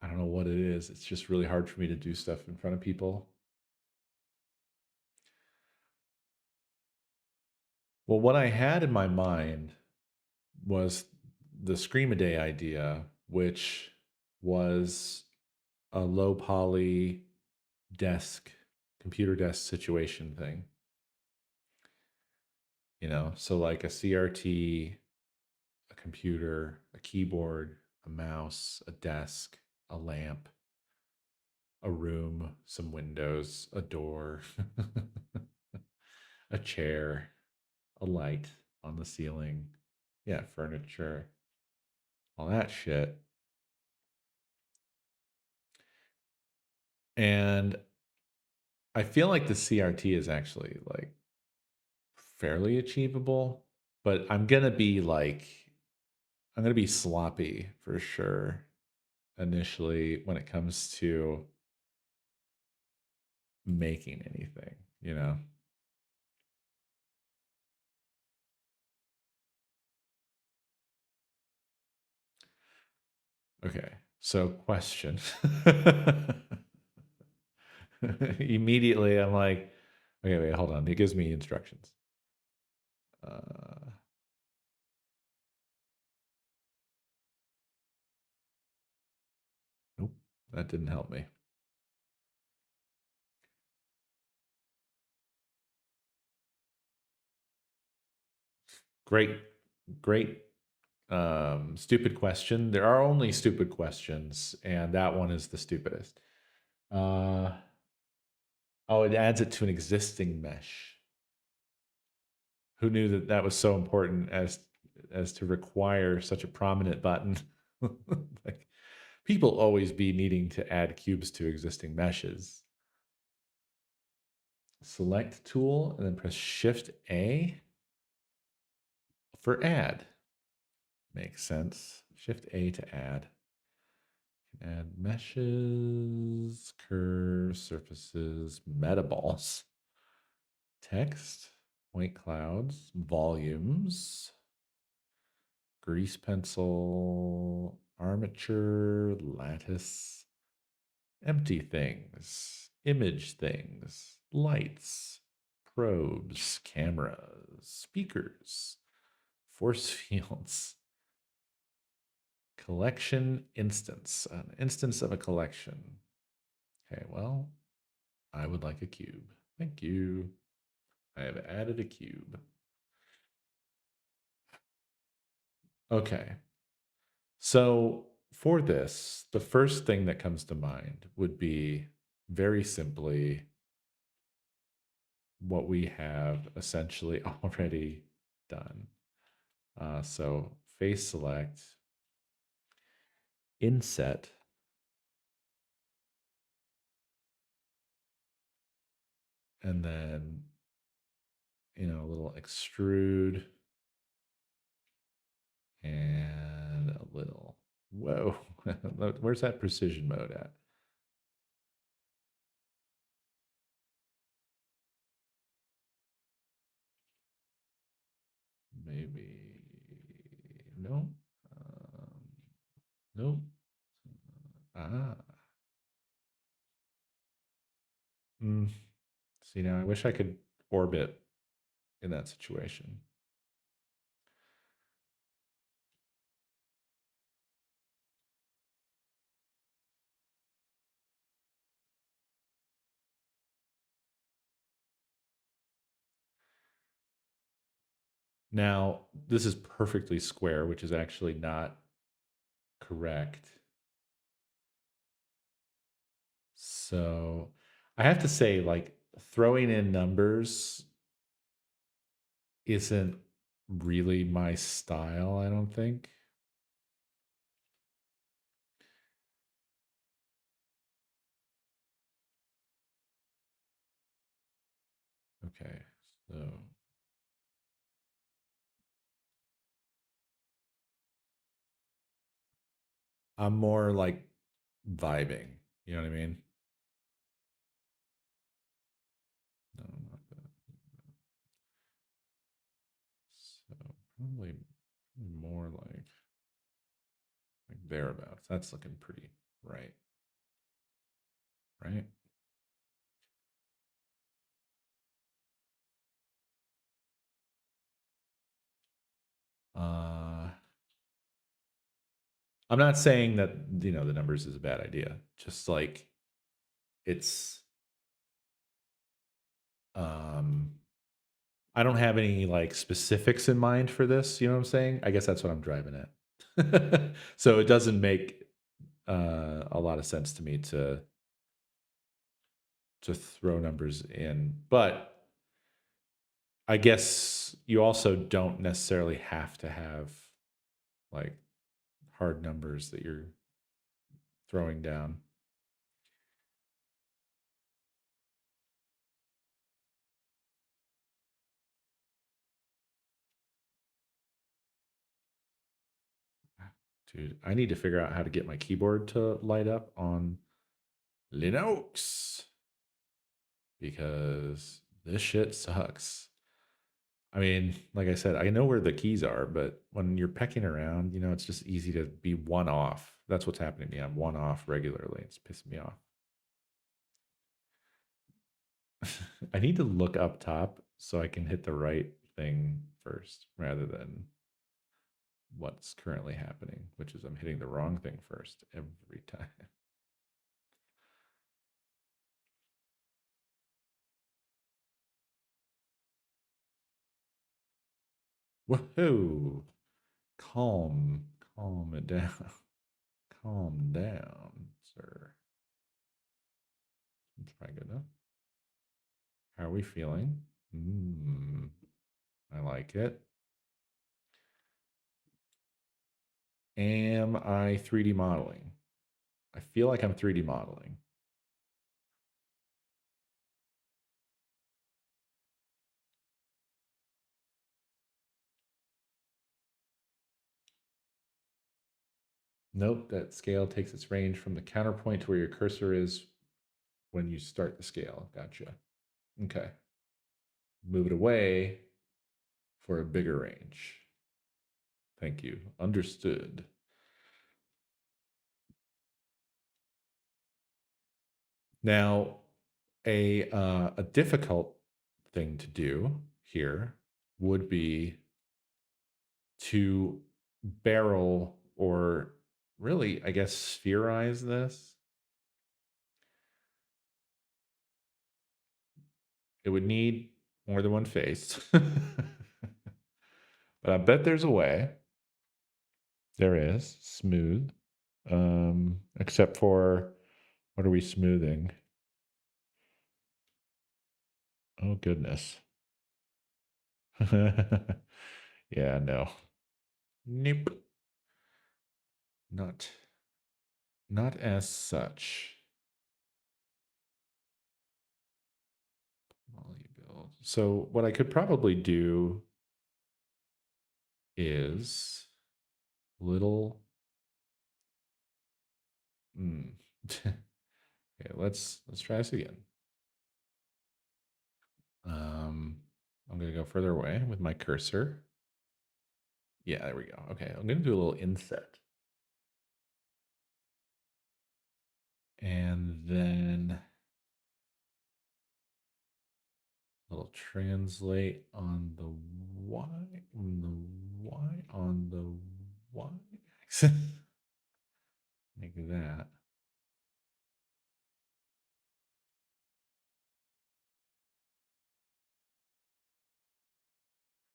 I don't know what it is. It's just really hard for me to do stuff in front of people. Well, what I had in my mind was the Scream a Day idea, which was a low poly desk, computer desk situation thing. You know, so like a CRT, a computer, a keyboard, a mouse, a desk, a lamp, a room, some windows, a door, a chair, a light on the ceiling. Yeah, furniture, all that shit. And I feel like the CRT is actually like fairly achievable, but I'm going to be sloppy for sure initially when it comes to making anything, you know? Okay. So, question. Immediately, I'm like, okay, wait, hold on. It gives me instructions. Nope, that didn't help me. Great, great, stupid question. There are only stupid questions, and that one is the stupidest. Oh, it adds it to an existing mesh. Who knew that that was so important as to require such a prominent button? Like, people always be needing to add cubes to existing meshes. Select tool and then press Shift A for add. Makes sense. Shift A to add. Add meshes, curves, surfaces, metaballs, text, point clouds, volumes, grease pencil, armature, lattice, empty things, image things, lights, probes, cameras, speakers, force fields, collection instance, an instance of a collection. Okay, well, I would like a cube. Thank you. I have added a cube. Okay. So for this, the first thing that comes to mind would be very simply what we have essentially already done. So face select, inset, and then, a little extrude and a little, whoa, where's that precision mode at? Maybe, no, um, nope. Ah, mm. See, now I wish I could orbit in that situation. Now, this is perfectly square, which is actually not correct. So I have to say, like, throwing in numbers isn't really my style, I don't think. Okay, so I'm more like vibing. You know what I mean? No, not that. So probably more like thereabouts. That's looking pretty right. Right? Uh I'm not saying that the numbers is a bad idea. Just like it's um I don't have any like specifics in mind for this, you know what I'm saying? I guess that's what I'm driving at. So it doesn't make a lot of sense to me to throw numbers in. But I guess you also don't necessarily have to have like hard numbers that you're throwing down. Dude, I need to figure out how to get my keyboard to light up on Linux because this shit sucks. I mean, like I said, I know where the keys are, but when you're pecking around, it's just easy to be one off. That's what's happening to me. I'm one off regularly. It's pissing me off. I need to look up top so I can hit the right thing first rather than what's currently happening, which is I'm hitting the wrong thing first every time. Woohoo! Calm it down. Calm down, sir. Try good enough. How are we feeling? I like it. Am I 3D modeling? I feel like I'm 3D modeling. Nope, that scale takes its range from the counterpoint to where your cursor is when you start the scale. Gotcha. Okay. Move it away for a bigger range. Thank you. Understood. Now, a difficult thing to do here would be to barrel or really, I guess, spherize this. It would need more than one face. But I bet there's a way. There is. Smooth. Except for, what are we smoothing? Oh, goodness. Yeah, no. Nope. Not as such. Molly build. So what I could probably do is little. Okay, let's try this again. I'm gonna go further away with my cursor. Yeah, there we go. Okay, I'm gonna do a little inset. And then a little translate on the Y, on the Y, on the Y axis. Like that.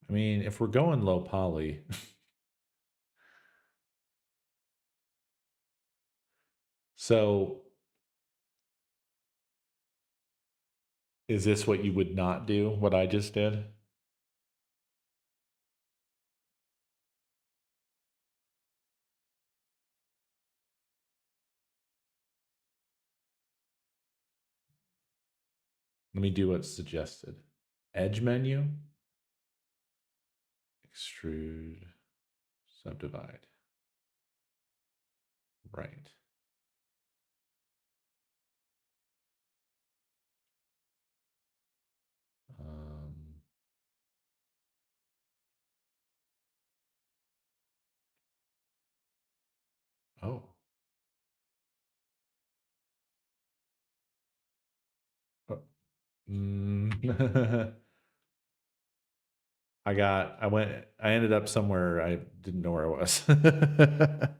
I mean, if we're going low poly, so is this what you would not do? What I just did? Let me do what's suggested. Edge menu, extrude, subdivide. Right. Um, oh. Oh. I ended up somewhere I didn't know where I was. Because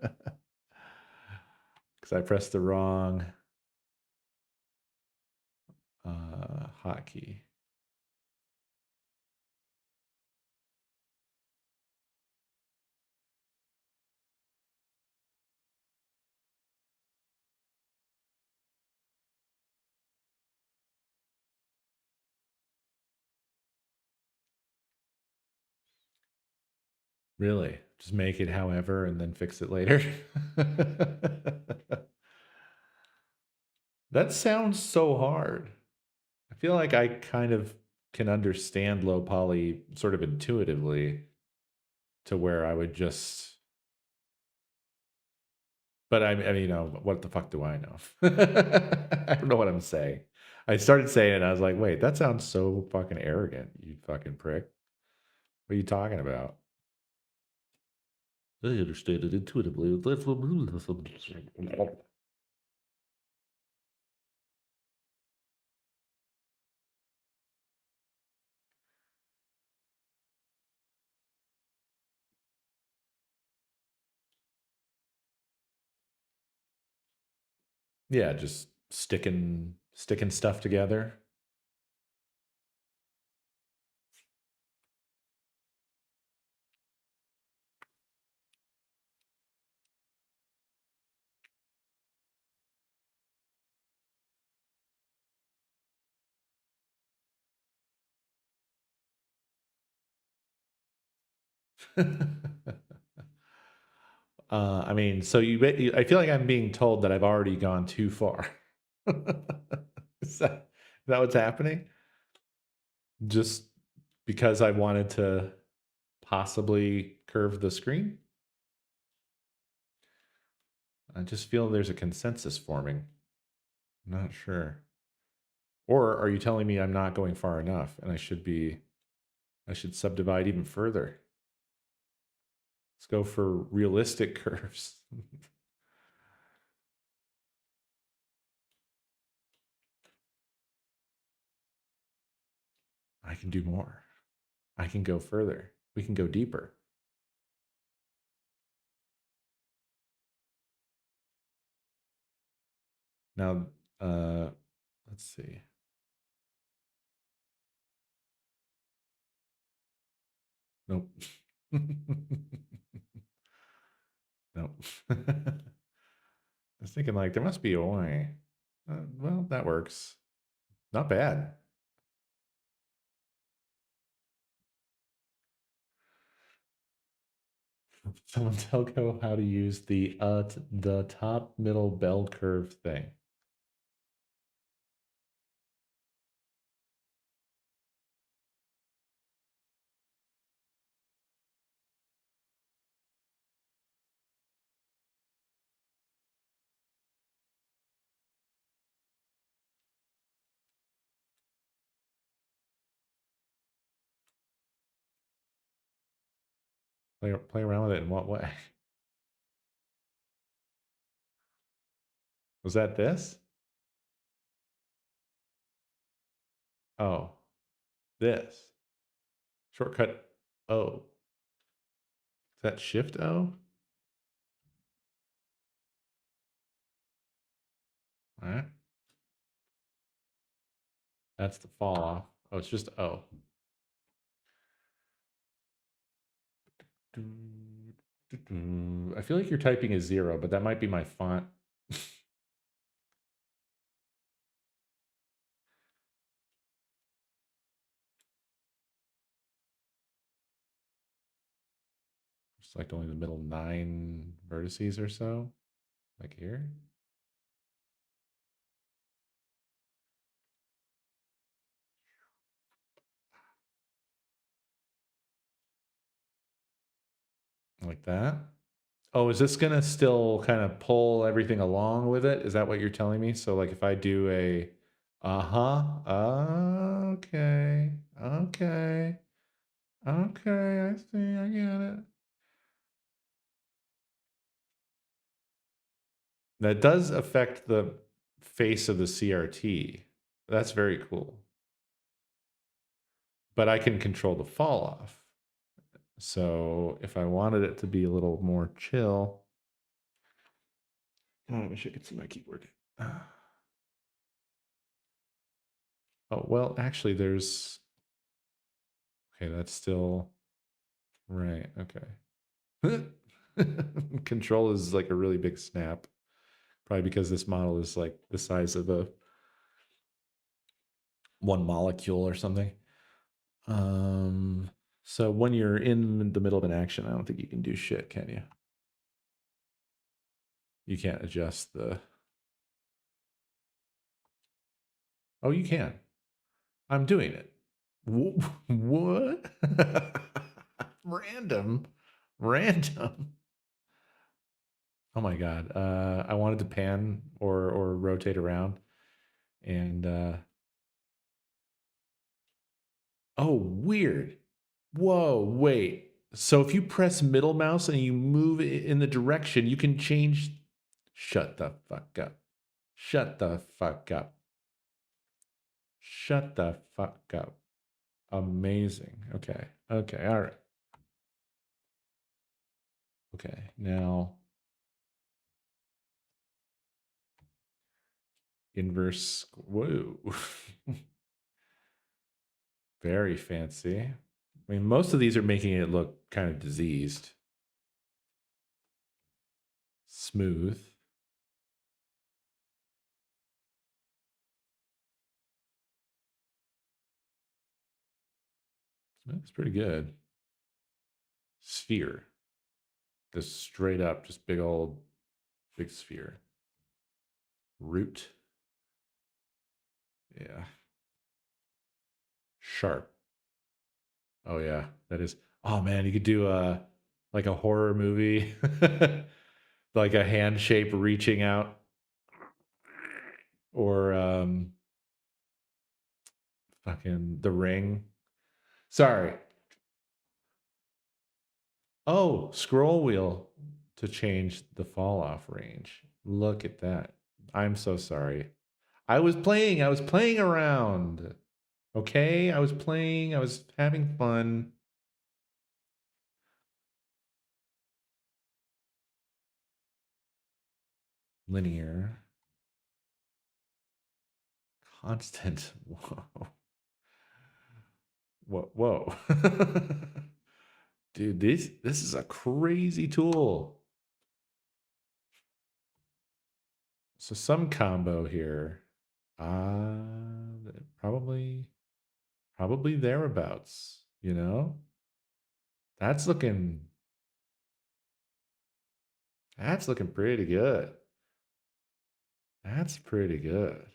I pressed the wrong hotkey. Really? Just make it however and then fix it later? That sounds so hard. I feel like I kind of can understand low poly sort of intuitively to where I would just, but I mean, you know, what the fuck do I know? I don't know what I'm saying. I started saying it, and I was like, wait, that sounds so fucking arrogant, you fucking prick. What are you talking about? I understand it intuitively. Yeah, just sticking stuff together. I mean, so I feel like I'm being told that I've already gone too far. Is that what's happening? Just because I wanted to possibly curve the screen? I just feel there's a consensus forming. I'm not sure. Or are you telling me I'm not going far enough and I should subdivide even further? Let's go for realistic curves. I can do more. I can go further. We can go deeper. Now, let's see. Nope. Nope. I was thinking like there must be a way. Well, that works. Not bad. Someone tell Go how to use the top middle bell curve thing. Play around with it in what way? Was that this? Oh, this. Shortcut O. Is that Shift O? All right. That's the fall off. Oh, it's just O. I feel like you're typing a 0, but that might be my font. Select only the middle 9 vertices or so, like here. Like that. Oh, is this gonna still kind of pull everything along with it? Is that what you're telling me? So like if I do a okay, okay, okay, I see, I get it. That does affect the face of the CRT. That's very cool. But I can control the fall off. So if I wanted it to be a little more chill, oh, I wish I could see my keyboard. Oh, well, actually, there's. Okay, that's still. Right, okay. Control is like a really big snap. Probably because this model is like the size of a one molecule or something. So when you're in the middle of an action, I don't think you can do shit, can you? You can't adjust the. Oh, you can. I'm doing it. What? Random. Random. Oh my god. I wanted to pan or rotate around and oh, weird. Whoa, wait. So if you press middle mouse and you move it in the direction, you can change. Shut the fuck up. Shut the fuck up. Shut the fuck up. Amazing. Okay. Okay. All right. Okay. Now inverse. Whoa. Very fancy. I mean, most of these are making it look kind of diseased. Smooth. That's pretty good. Sphere. Just straight up, just big old, big sphere. Root. Yeah. Sharp. Oh yeah, that is. Oh man, you could do a like a horror movie, like a hand shape reaching out, or fucking The Ring. Sorry. Oh, scroll wheel to change the fall off range. Look at that. I'm so sorry. I was playing around. Okay, I was playing, I was having fun. Linear. Constant. Whoa. Whoa. Whoa. Dude, this is a crazy tool. So some combo here. Probably thereabouts, you know? That's looking pretty good. That's pretty good.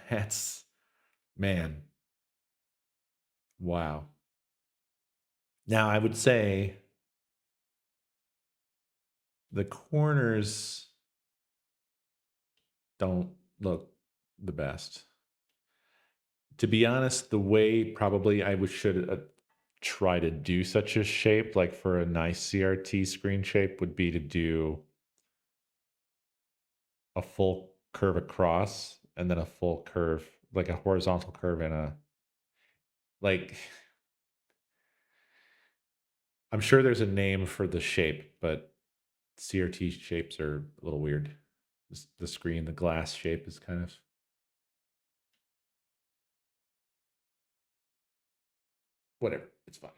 That's man. Wow. Now I would say the corners don't look the best. To be honest, the way probably should try to do such a shape, like for a nice CRT screen shape, would be to do a full curve across and then a full curve, like a horizontal curve and a like. I'm sure there's a name for the shape, but CRT shapes are a little weird. The screen, the glass shape is kind of whatever. It's fine.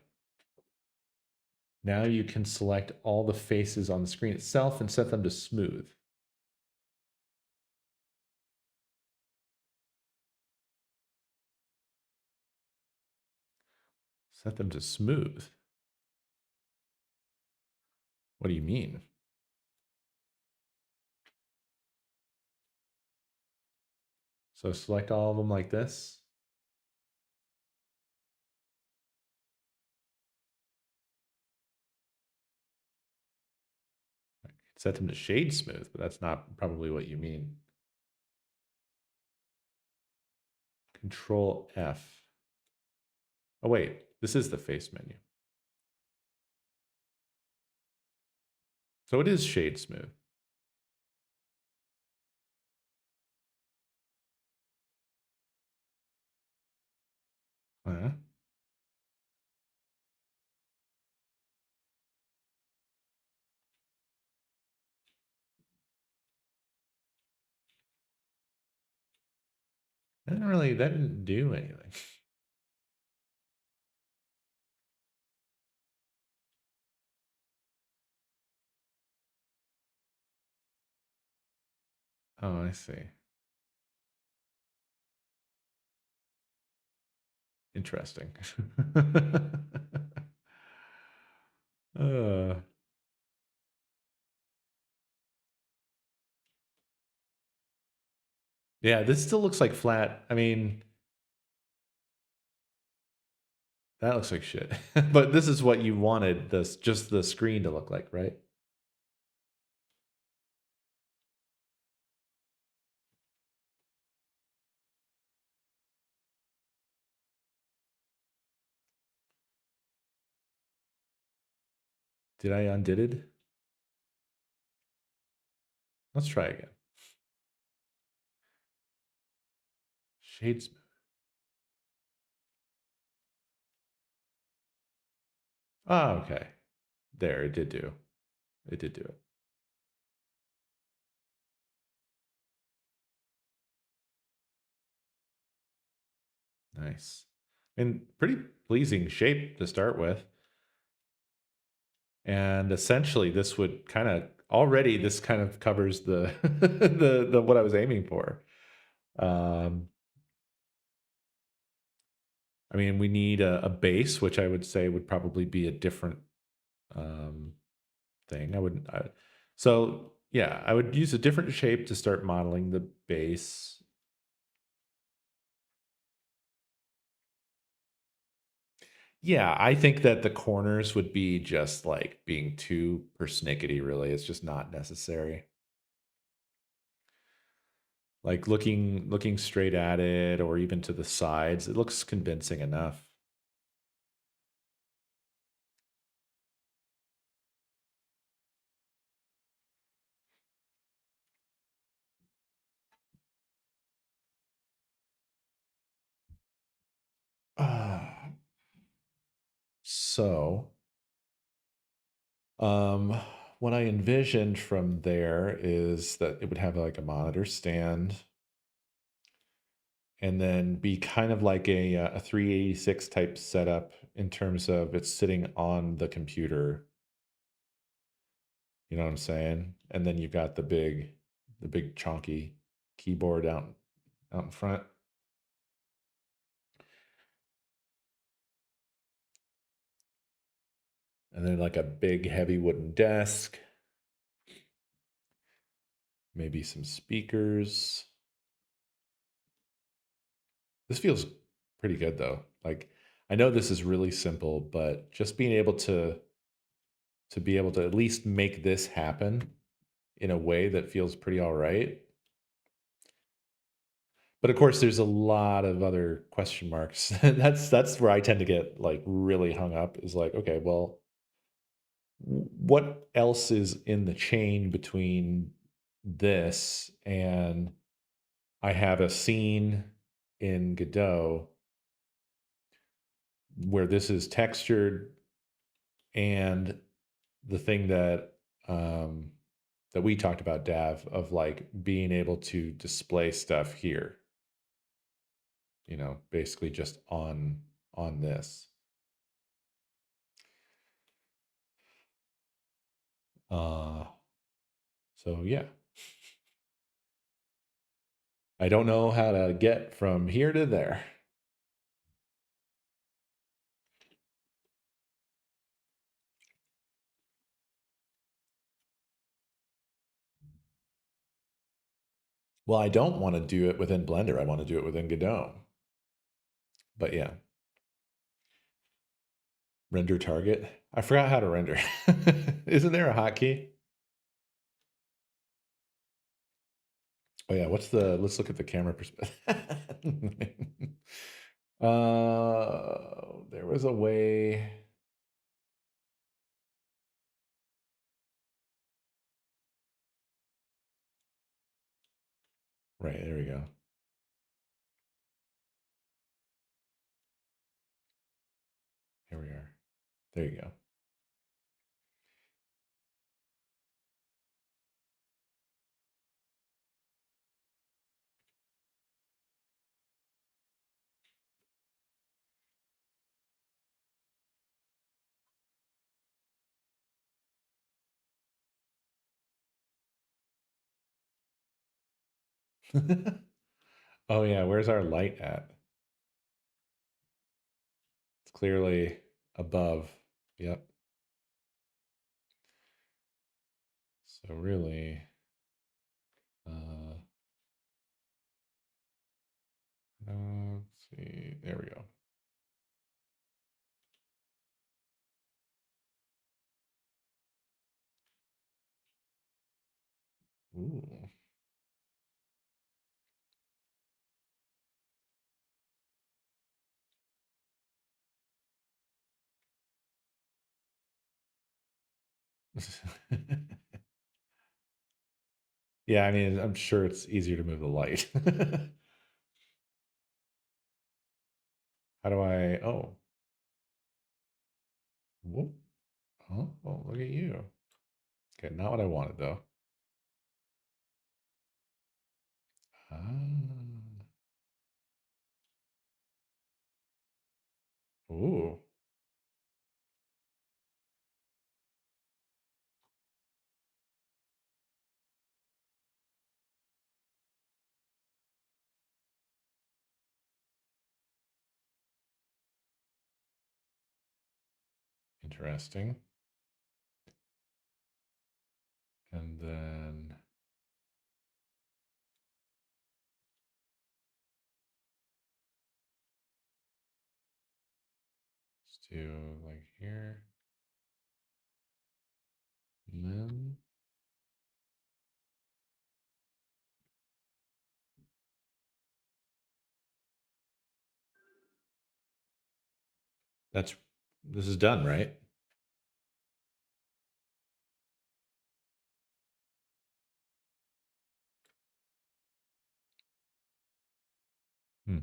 Now you can select all the faces on the screen itself and set them to smooth. Set them to smooth. What do you mean? So select all of them like this. Set them to shade smooth, but that's not probably what you mean. Control F. Oh wait, this is the face menu. So it is shade smooth. Huh? That didn't do anything. Oh, I see. Interesting. uh, yeah, this still looks like flat. I mean, that looks like shit. But this is what you wanted this just the screen to look like, right? Did I undid it? Let's try again. Shades. Oh, okay. There, it did do. It did do it. Nice. And pretty pleasing shape to start with. And essentially this would kind of already this kind of covers the the what I was aiming for. Um I mean, we need a base, which I would say would probably be a different um thing. So yeah, I would use a different shape to start modeling the base. Yeah, I think that the corners would be just like being too persnickety, really. It's just not necessary. Like looking straight at it or even to the sides, it looks convincing enough. So Um, what I envisioned from there is that it would have like a monitor stand and then be kind of like a 386 type setup in terms of it's sitting on the computer. You know what I'm saying? And then you've got the big chonky keyboard out in front. And then like a big heavy wooden desk, maybe some speakers. This feels pretty good though. Like I know this is really simple, but just being able to be able to at least make this happen in a way that feels pretty all right. But of course there's a lot of other question marks. That's where I tend to get like really hung up is like, okay, well, what else is in the chain between this and I have a scene in Godot where this is textured and the thing um, that we talked about, Dav, of like being able to display stuff here, you know, basically just on this. Uh, so yeah, I don't know how to get from here to there. Well, I don't want to do it within Blender. I want to do it within Godot. But yeah, render target. I forgot how to render. Isn't there a hotkey? Oh yeah, let's look at the camera perspective. There was a way. Right, there we go. Here we are. There you go. Oh yeah, where's our light at? It's clearly above. Yep. So really, uh, let's see. There we go. Ooh. Yeah, I mean, I'm sure it's easier to move the light. How do I? Oh, whoop. Oh, look at you. Okay, not what I wanted though. Ah. Ooh, interesting. And then let's do like here. And then that's this is done, right? Hmm.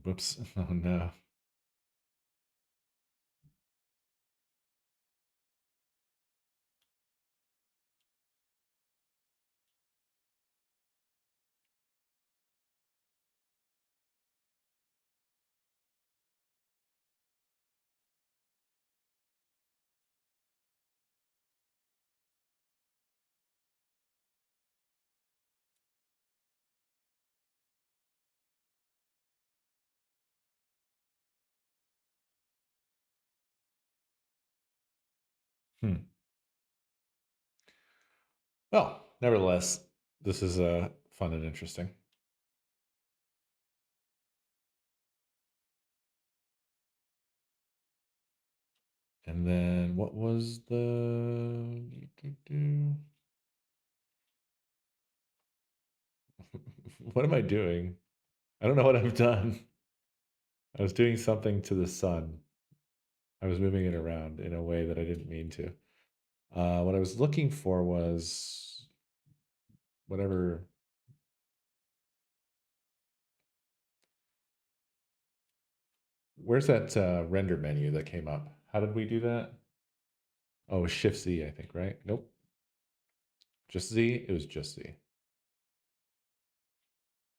Whoops. Oh no. Hmm. Well, nevertheless, this is fun and interesting. And then what was the... What am I doing? I don't know what I've done. I was doing something to the sun. I was moving it around in a way that I didn't mean to. What I was looking for was whatever. Where's that render menu that came up? How did we do that? Oh, it was Shift Z, I think, right? Nope. Just Z? It was just Z.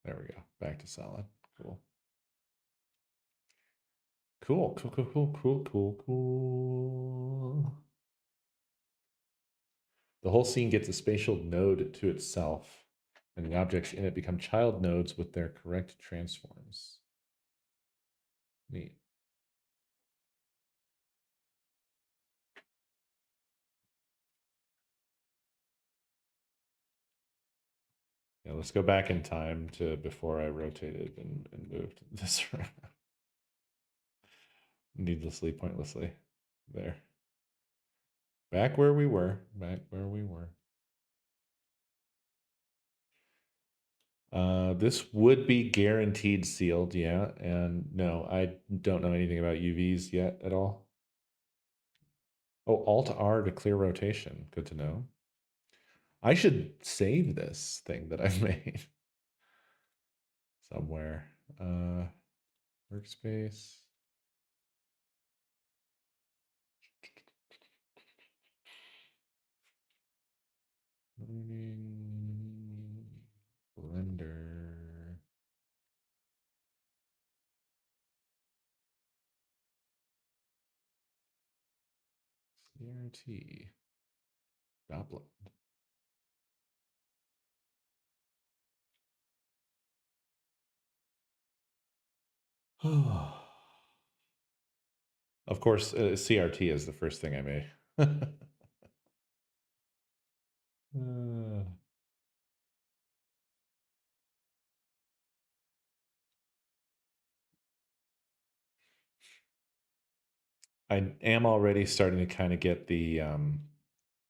There we go. Back to solid. Cool. Cool, cool, cool, cool, cool, cool, cool. The whole scene gets a spatial node to itself, and the objects in it become child nodes with their correct transforms. Neat. Yeah, let's go back in time to before I rotated and moved this around. Needlessly, pointlessly. There. Back where we were. Back where we were. This would be guaranteed sealed, yeah. And no, I don't know anything about UVs yet at all. Oh, Alt R to clear rotation. Good to know. I should save this thing that I've made somewhere. Workspace. Learning. Blender. CRT. Doppler. Of course, CRT is the first thing I made. Uh, I am already starting to kind of get the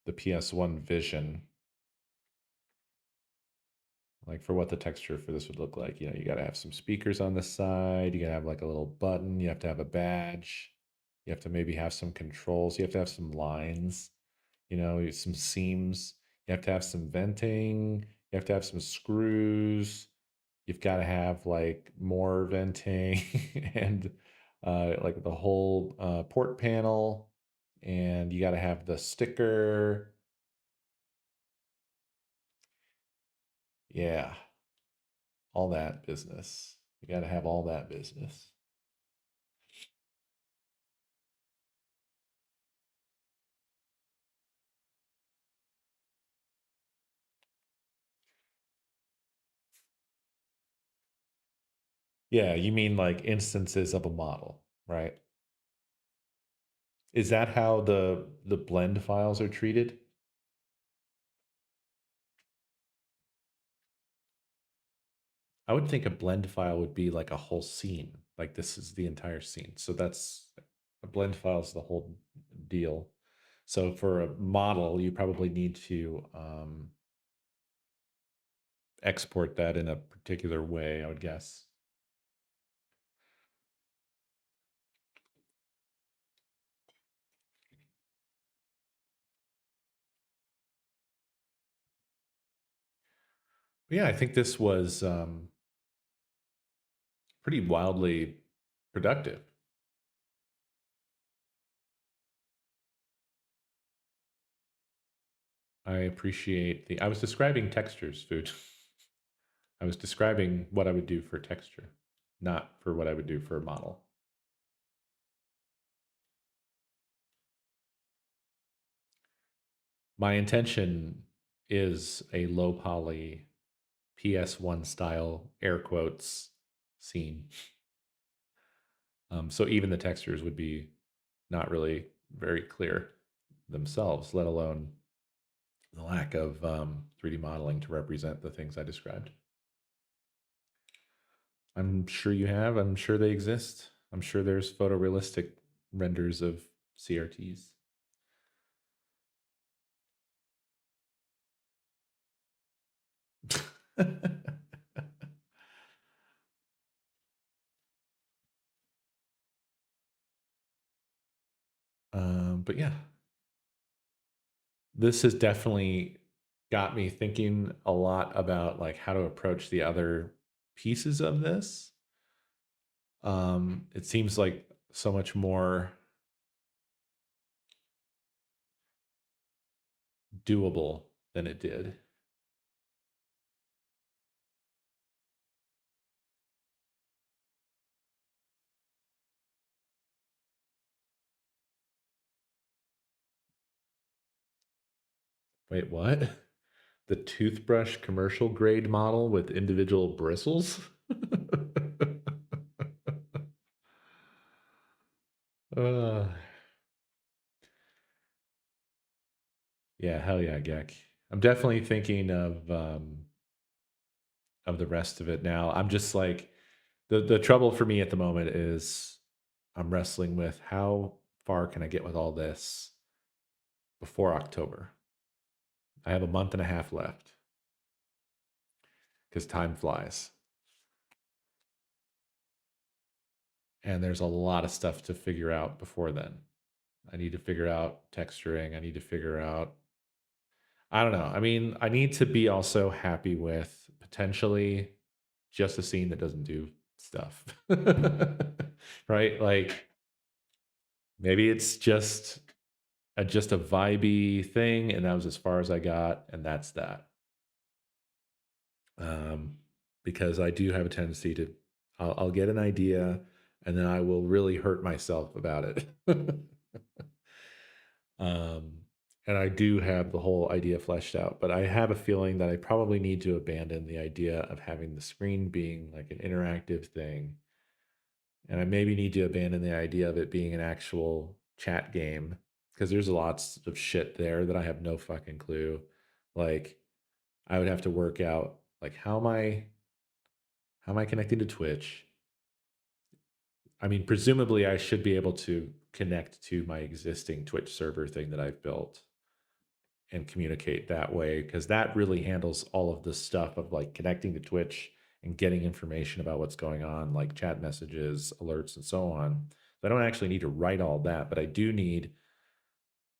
PS1 vision, like for what the texture for this would look like. You know, you got to have some speakers on the side. You got to have like a little button. You have to have a badge. You have to maybe have some controls. You have to have some lines. You know, some seams. You have to have some venting. You have to have some screws. You've got to have like more venting and like the whole port panel. And you got to have the sticker. Yeah, all that business. You got to have all that business. Yeah, you mean like instances of a model, right? Is that how the blend files are treated? I would think a blend file would be like a whole scene. Like this is the entire scene. So that's a blend file is the whole deal. So for a model, you probably need to export that in a particular way, I would guess. But yeah, I think this was pretty wildly productive. I appreciate I was describing textures, food. I was describing what I would do for texture, not for what I would do for a model. My intention is a low poly PS1 style air quotes scene. So even the textures would be not really very clear themselves, let alone the lack of 3D modeling to represent the things I described. I'm sure you have. I'm sure they exist. I'm sure there's photorealistic renders of CRTs. But yeah, this has definitely got me thinking a lot about like how to approach the other pieces of this. It seems like so much more doable than it did. Wait, what? The toothbrush commercial grade model with individual bristles? uh, yeah, hell yeah, Gek. I'm definitely thinking of the rest of it now. I'm just like the trouble for me at the moment is I'm wrestling with how far can I get with all this before October. I have a month and a half left because time flies. And there's a lot of stuff to figure out before then. I need to figure out texturing. I need to figure out, I don't know. I mean, I need to be also happy with potentially just a scene that doesn't do stuff. Right? Like maybe it's just a vibey thing and that was as far as I got and that's that. Um because I do have a tendency to I'll get an idea and then I will really hurt myself about it. um and I do have the whole idea fleshed out, but I have a feeling that I probably need to abandon the idea of having the screen being like an interactive thing. And I maybe need to abandon the idea of it being an actual chat game because there's lots of shit there that I have no fucking clue. Like I would have to work out like how am I connecting to Twitch? I mean, presumably I should be able to connect to my existing Twitch server thing that I've built and communicate that way because that really handles all of the stuff of like connecting to Twitch and getting information about what's going on, like chat messages, alerts, and so on. So I don't actually need to write all that, but I do need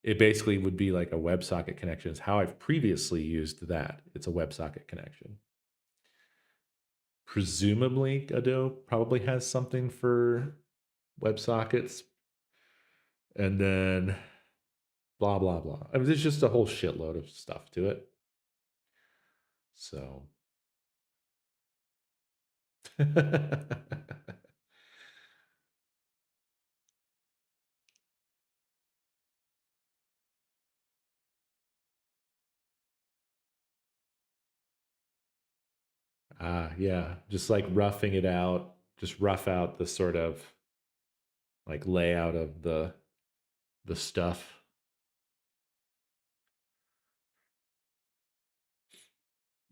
it basically would be like a WebSocket connection is how I've previously used that. It's a WebSocket connection. Presumably Godot probably has something for WebSockets and then blah blah blah. I mean, there's just a whole shitload of stuff to it. So yeah, just like roughing it out, just rough out the sort of like layout of the stuff.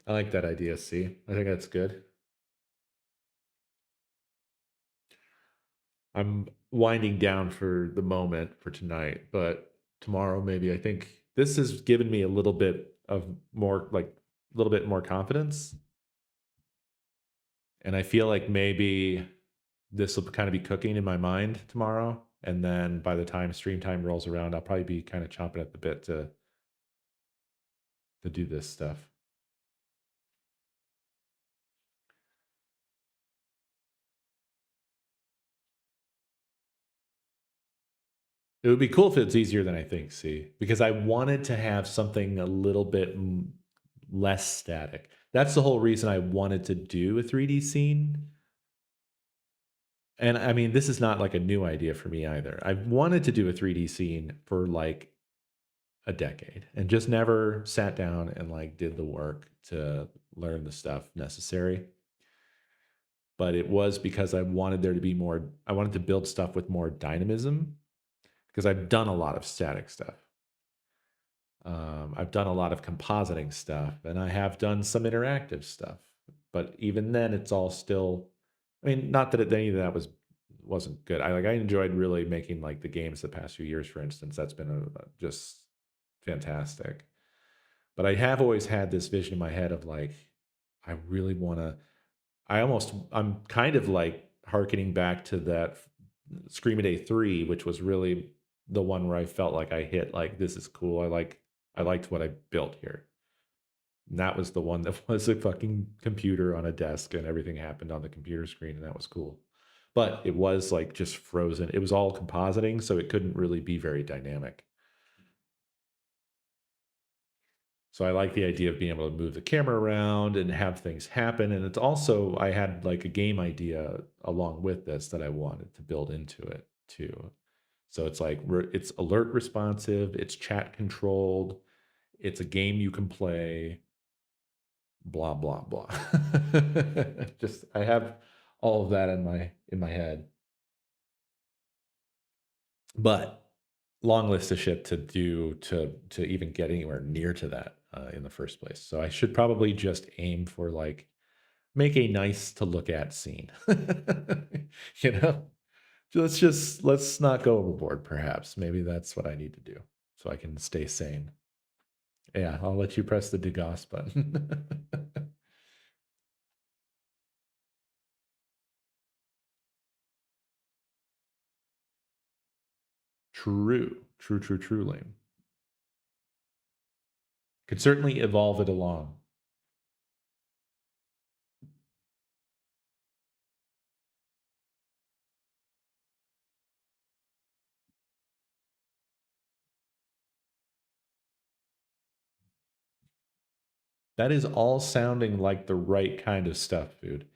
I like that idea. See, I think that's good. I'm winding down for the moment for tonight, but tomorrow maybe I think this has given me a little bit of more like a little bit more confidence. And I feel like maybe this will kind of be cooking in my mind tomorrow. And then by the time stream time rolls around, I'll probably be kind of chomping at the bit to do this stuff. It would be cool if it's easier than I think, see, because I wanted to have something a little bit less static. That's the whole reason I wanted to do a 3D scene. And I mean, this is not like a new idea for me either. I've wanted to do a 3D scene for like a decade and just never sat down and like did the work to learn the stuff necessary. But it was because I wanted there to be more, I wanted to build stuff with more dynamism because I've done a lot of static stuff. I've done a lot of compositing stuff and I have done some interactive stuff. But even then, it's all still, I mean, not that any of that wasn't good. I enjoyed really making like the games the past few years, for instance. That's been just fantastic. But I have always had this vision in my head of like, I really want to. I'm kind of like hearkening back to that Scream a Day 3, which was really the one where I felt like I hit like this is cool. I liked what I built here. And that was the one that was a fucking computer on a desk and everything happened on the computer screen and that was cool. But it was like just frozen. It was all compositing, so it couldn't really be very dynamic. So I like the idea of being able to move the camera around and have things happen. And it's also, I had like a game idea along with this that I wanted to build into it too. So it's like, it's alert responsive, it's chat controlled, it's a game you can play, blah, blah, blah. Just, I have all of that in my head. But long list of shit to do to even get anywhere near to that in the first place. So I should probably just aim for like make a nice to look at scene. You know, let's not go overboard. Perhaps maybe that's what I need to do so I can stay sane. Yeah, I'll let you press the DeGoss button. True, Lane. Could certainly evolve it along. That is all sounding like the right kind of stuff, dude.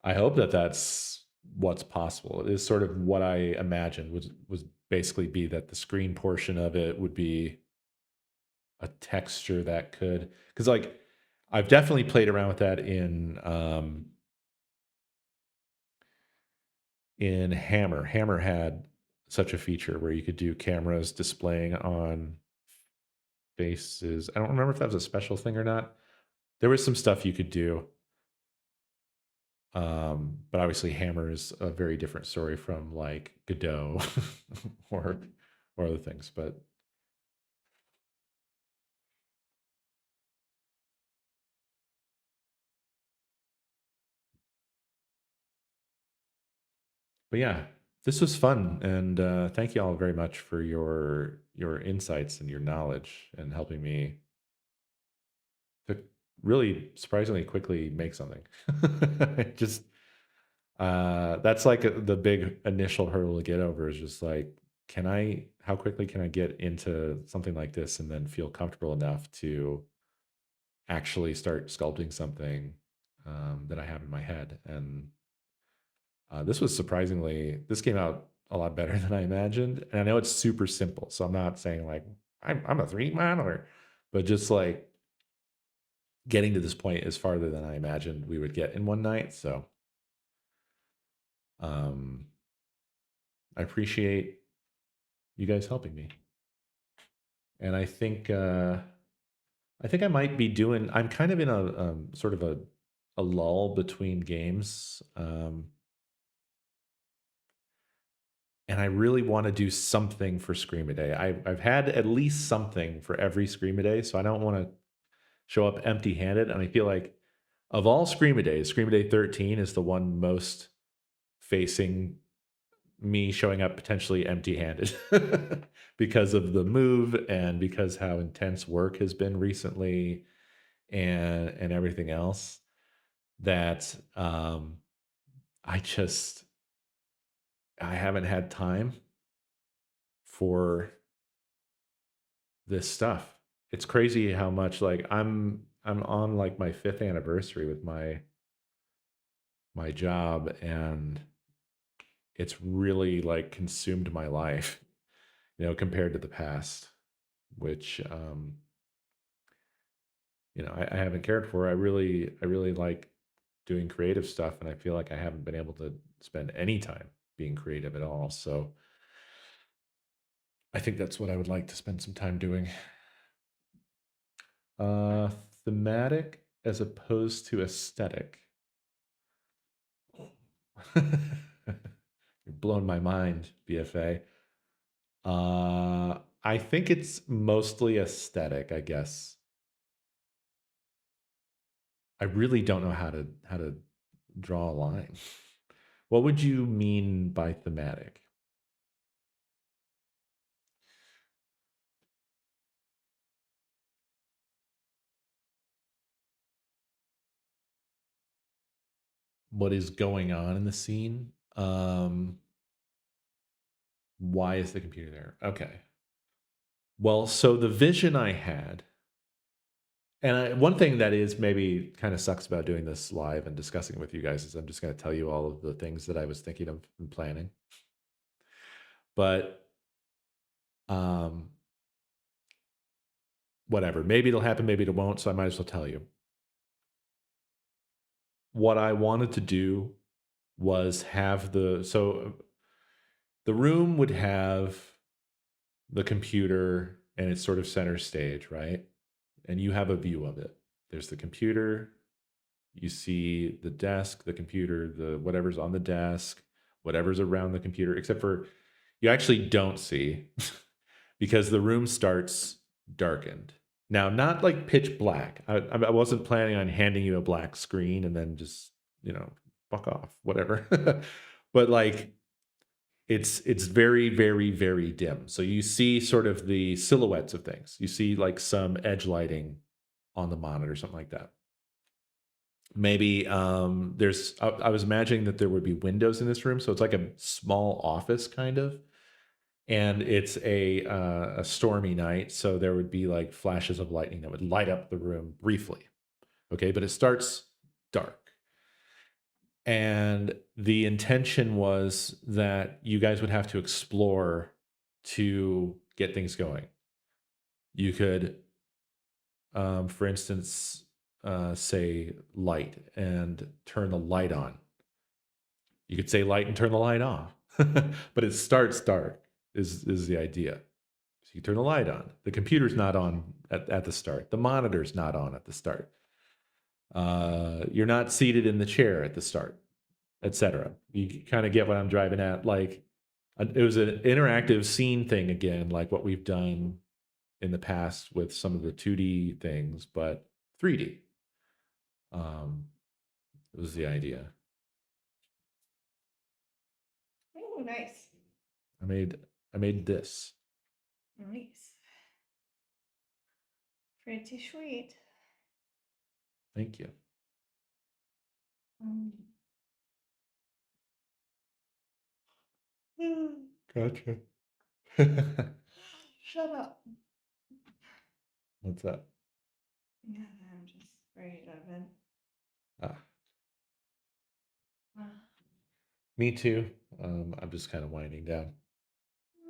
I hope that that's what's possible. It is sort of what I imagined was basically be that the screen portion of it would be a texture that could, because like I've definitely played around with that in Hammer. Hammer had such a feature where you could do cameras displaying on faces. I don't remember if that was a special thing or not. There was some stuff you could do. But obviously Hammer is a very different story from like Godot or other things. But yeah, this was fun, and thank you all very much for your insights and your knowledge and helping me to really surprisingly quickly make something. Just that's like the big initial hurdle to get over is just like, how quickly can I get into something like this and then feel comfortable enough to actually start sculpting something that I have in my head. And this came out a lot better than I imagined. And I know it's super simple. So I'm not saying like, I'm a 3D modeler, but just like getting to this point is farther than I imagined we would get in one night. So I appreciate you guys helping me. And I think I might be doing. I'm kind of in a sort of a lull between games, and I really want to do something for Scream a Day. I've had at least something for every Scream a Day, so I don't want to show up empty-handed. And I feel like of all Scream a Days, Scream a Day 13 is the one most facing me showing up potentially empty-handed because of the move and because how intense work has been recently and everything else that I haven't had time for this stuff. It's crazy how much like I'm on like my 5th anniversary with my job, and it's really like consumed my life, compared to the past, which I haven't cared for. I really like doing creative stuff, and I feel like I haven't been able to spend any time being creative at all. So I think that's what I would like to spend some time doing. Uh, Thematic as opposed to aesthetic. You're blowing my mind, BFA. I think it's mostly aesthetic, I guess. I really don't know how to draw a line. What would you mean by thematic? What is going on in the scene? Why is the computer there? Okay. Well, so the vision I had, and one thing that is maybe kind of sucks about doing this live and discussing it with you guys is I'm just going to tell you all of the things that I was thinking of and planning. But um, whatever. Maybe it'll happen, maybe it won't. So I might as well tell you. What I wanted to do was have the room would have the computer and it's sort of center stage, right? And you have a view of it. There's the computer, you see the desk, the computer, the whatever's on the desk, whatever's around the computer, except for you actually don't see because the room starts darkened. Now, not like pitch black. I wasn't planning on handing you a black screen and then just, fuck off, whatever. But like it's very, very, very dim. So you see sort of the silhouettes of things. You see like some edge lighting on the monitor, something like that. Maybe I was imagining that there would be windows in this room, so it's like a small office kind of, and it's a stormy night, so there would be like flashes of lightning that would light up the room briefly. Okay, but it starts dark. And the intention was that you guys would have to explore to get things going. You could, for instance, say light and turn the light on. You could say light and turn the light off, but it starts dark is the idea. So you turn the light on. The computer's not on at the start. The monitor's not on at the start. You're not seated in the chair at the start, etc. You kind of get what I'm driving at. Like it was an interactive scene thing again, like what we've done in the past with some of the 2D things, but 3D. Was the idea. Oh, nice. I made this. Nice. Pretty sweet. Thank you. Gotcha. Shut up. What's up? Yeah, I'm just ready to vent. Ah, Ah, me too. I'm just kind of winding down.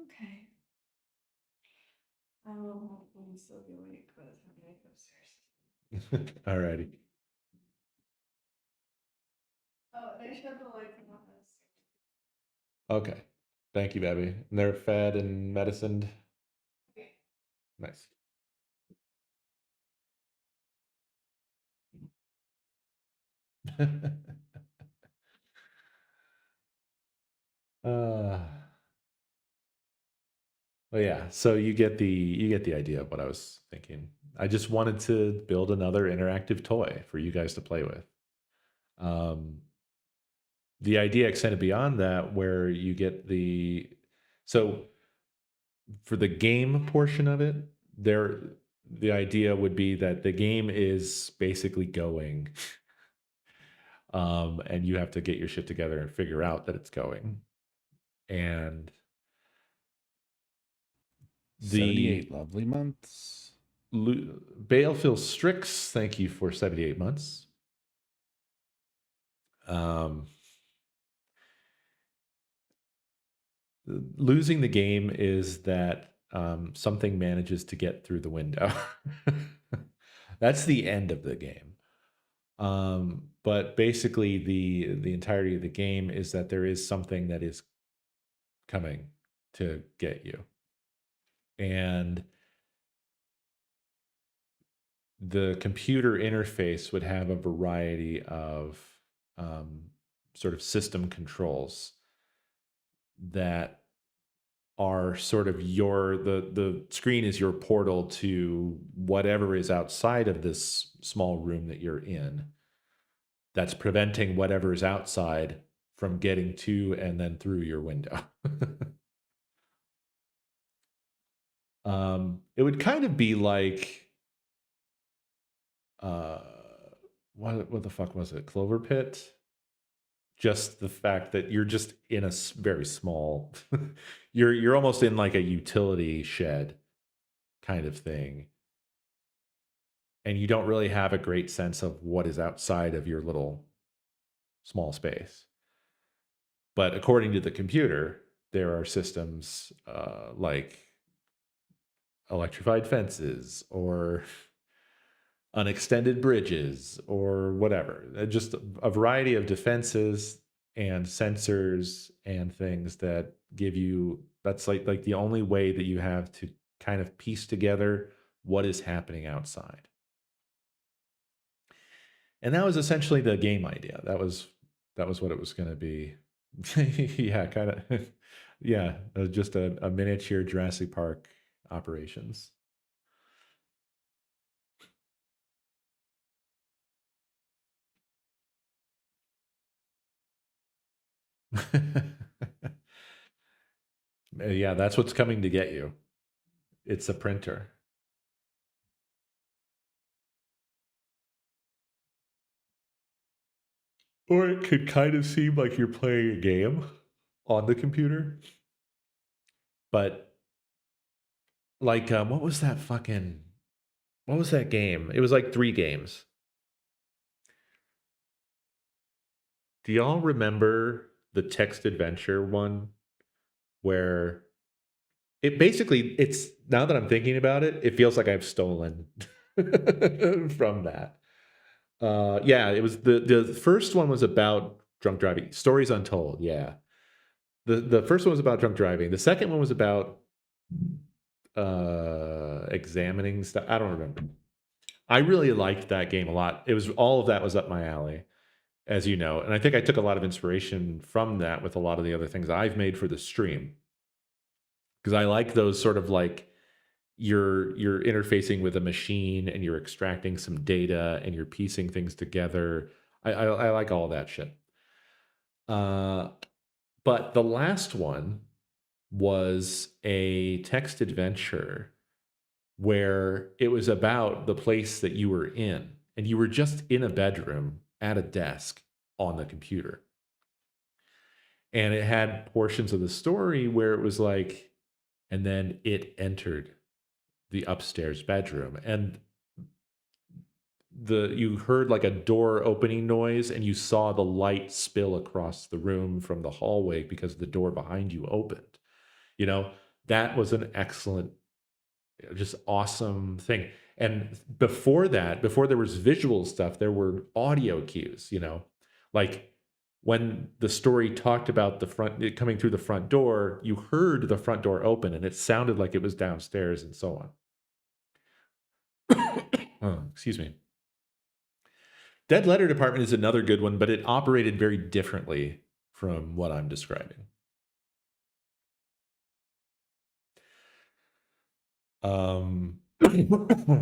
okay. I will hopefully still be awake by the time I go upstairs. Alrighty. Oh, and I shut the lights on upstairs. Okay. Thank you, Babby. And they're fed and medicined. Okay. Nice. uh, well, yeah. So you get the idea of what I was thinking. I just wanted to build another interactive toy for you guys to play with. The idea extended beyond that, where you get so for the game portion of it, the idea would be that the game is basically going, and you have to get your shit together and figure out that it's going. And 78 lovely months. Baleful Strix, thank you for 78 months. Losing the game is that something manages to get through the window. That's the end of the game. But basically, the entirety of the game is that there is something that is coming to get you, and the computer interface would have a variety of sort of system controls that are sort of the screen is your portal to whatever is outside of this small room that you're in, that's preventing whatever is outside from getting to and then through your window. It would kind of be like uh what the fuck was it, Clover Pit? Just the fact that you're just in a very small you're almost in like a utility shed kind of thing, and you don't really have a great sense of what is outside of your little small space. But according to the computer, there are systems like electrified fences or unextended bridges or whatever. Just a variety of defenses and sensors and things that give you, that's like the only way that you have to kind of piece together what is happening outside. And that was essentially the game idea. That was what it was going to be. Yeah, kind of. Yeah, just a miniature Jurassic Park operations. Yeah, that's what's coming to get you. It's a printer. Or it could kind of seem like you're playing a game on the computer. But like what was that game? It was like 3 games. Do y'all remember the text adventure one where it's now that I'm thinking about it, it feels like I've stolen from that. Yeah, it was the first one was about drunk driving. Stories Untold, yeah. The first one was about drunk driving. The second one was about examining stuff. I don't remember. I really liked that game a lot. It was all of that was up my alley, as you know. And I think I took a lot of inspiration from that with a lot of the other things I've made for the stream. Because I like those sort of like you're interfacing with a machine and you're extracting some data and you're piecing things together. I like all that shit. But the last one was a text adventure where it was about the place that you were in, and you were just in a bedroom at a desk on the computer. And it had portions of the story where it was like, and then it entered the upstairs bedroom, and you heard like a door opening noise, and you saw the light spill across the room from the hallway because the door behind you opened. You know, that was an excellent, just awesome thing. And before that, before there was visual stuff, there were audio cues, like when the story talked about it coming through the front door, you heard the front door open and it sounded like it was downstairs and so on. Oh, excuse me. Dead Letter Department is another good one, but it operated very differently from what I'm describing.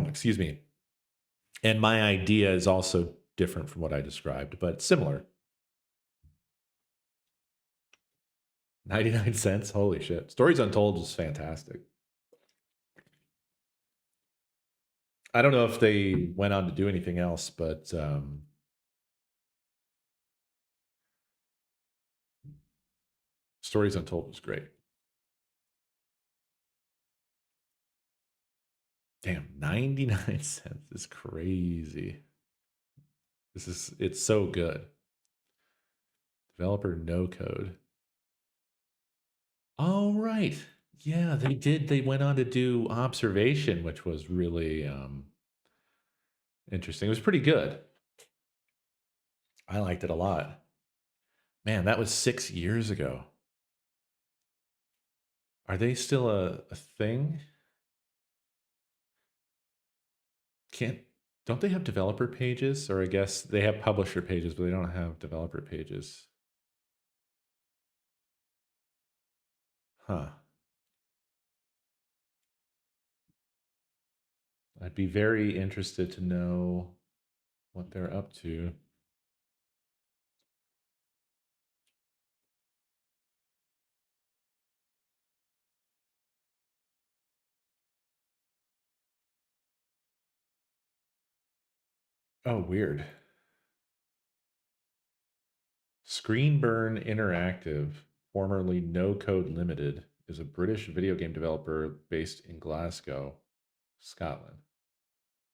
Excuse me. And my idea is also different from what I described, but similar. 99 cents? Holy shit. Stories Untold is fantastic. I don't know if they went on to do anything else, but Stories Untold was great. Damn, 99 cents is crazy. It's so good. Developer no code. Oh, right. Yeah, they did. They went on to do Observation, which was really interesting. It was pretty good. I liked it a lot. Man, that was 6 years ago. Are they still a thing? Can't don't they have developer pages? Or I guess they have publisher pages, but they don't have developer pages. Huh. I'd be very interested to know what they're up to. Oh, weird. Screenburn Interactive, formerly No Code Limited, is a British video game developer based in Glasgow, Scotland.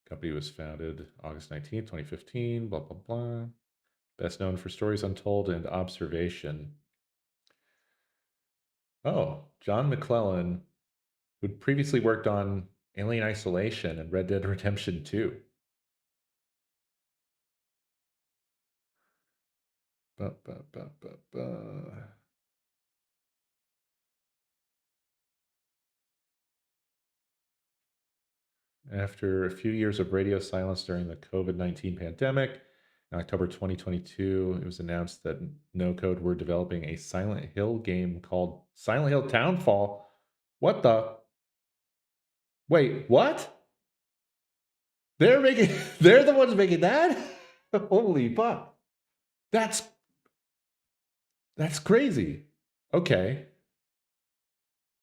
Company was founded August 19th, 2015, blah, blah, blah. Best known for Stories Untold and Observation. Oh, John McClellan, who'd previously worked on Alien Isolation and Red Dead Redemption 2. Ba, ba, ba, ba, ba. After a few years of radio silence during the COVID-19 pandemic, in October 2022, it was announced that No Code were developing a Silent Hill game called Silent Hill Townfall. What the? Wait, what? They're making they're the ones making that? Holy fuck. That's crazy. Okay.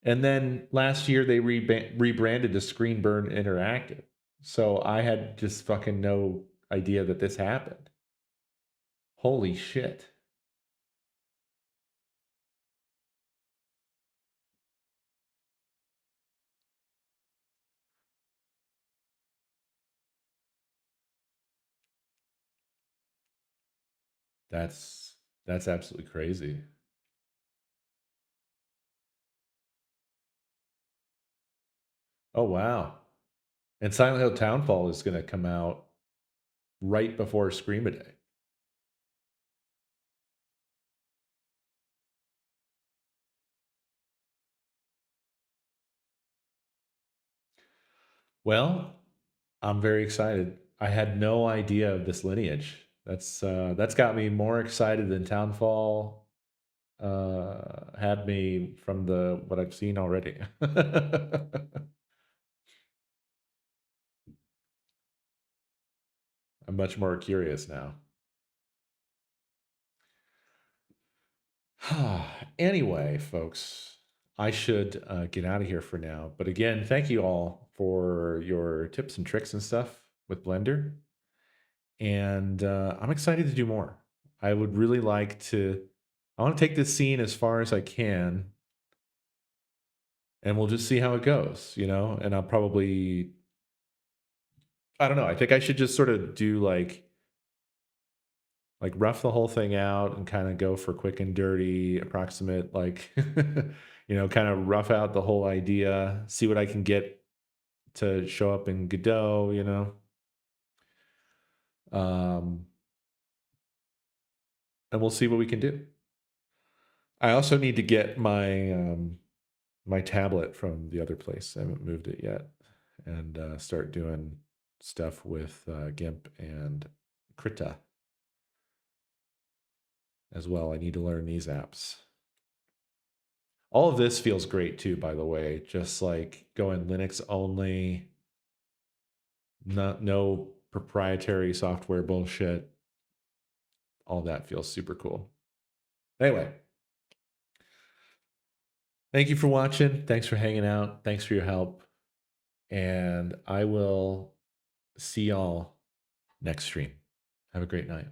And then last year they rebranded to Screenburn Interactive. So I had just fucking no idea that this happened. Holy shit. That's absolutely crazy. Oh wow. And Silent Hill Townfall is going to come out right before Scream a Day. Well, I'm very excited. I had no idea of this lineage. That's got me more excited than Townfall had me from the what I've seen already. I'm much more curious now. Anyway, folks, I should get out of here for now. But again, thank you all for your tips and tricks and stuff with Blender. And I'm excited to do more. I would really like to. I want to take this scene as far as I can, and we'll just see how it goes, you know. And I'll probably, I don't know. I think I should just sort of do like rough the whole thing out and kind of go for quick and dirty, approximate, like you know, kind of rough out the whole idea, see what I can get to show up in Godot, you know. Um, and we'll see what we can do. I also need to get my my tablet from the other place. I haven't moved it yet, and start doing stuff with GIMP and Krita as well. I need to learn these apps. All of this feels great too, by the way. Just like going Linux only, no proprietary software bullshit. All that feels super cool. Anyway, thank you for watching. Thanks for hanging out. Thanks for your help. And I will see y'all next stream. Have a great night.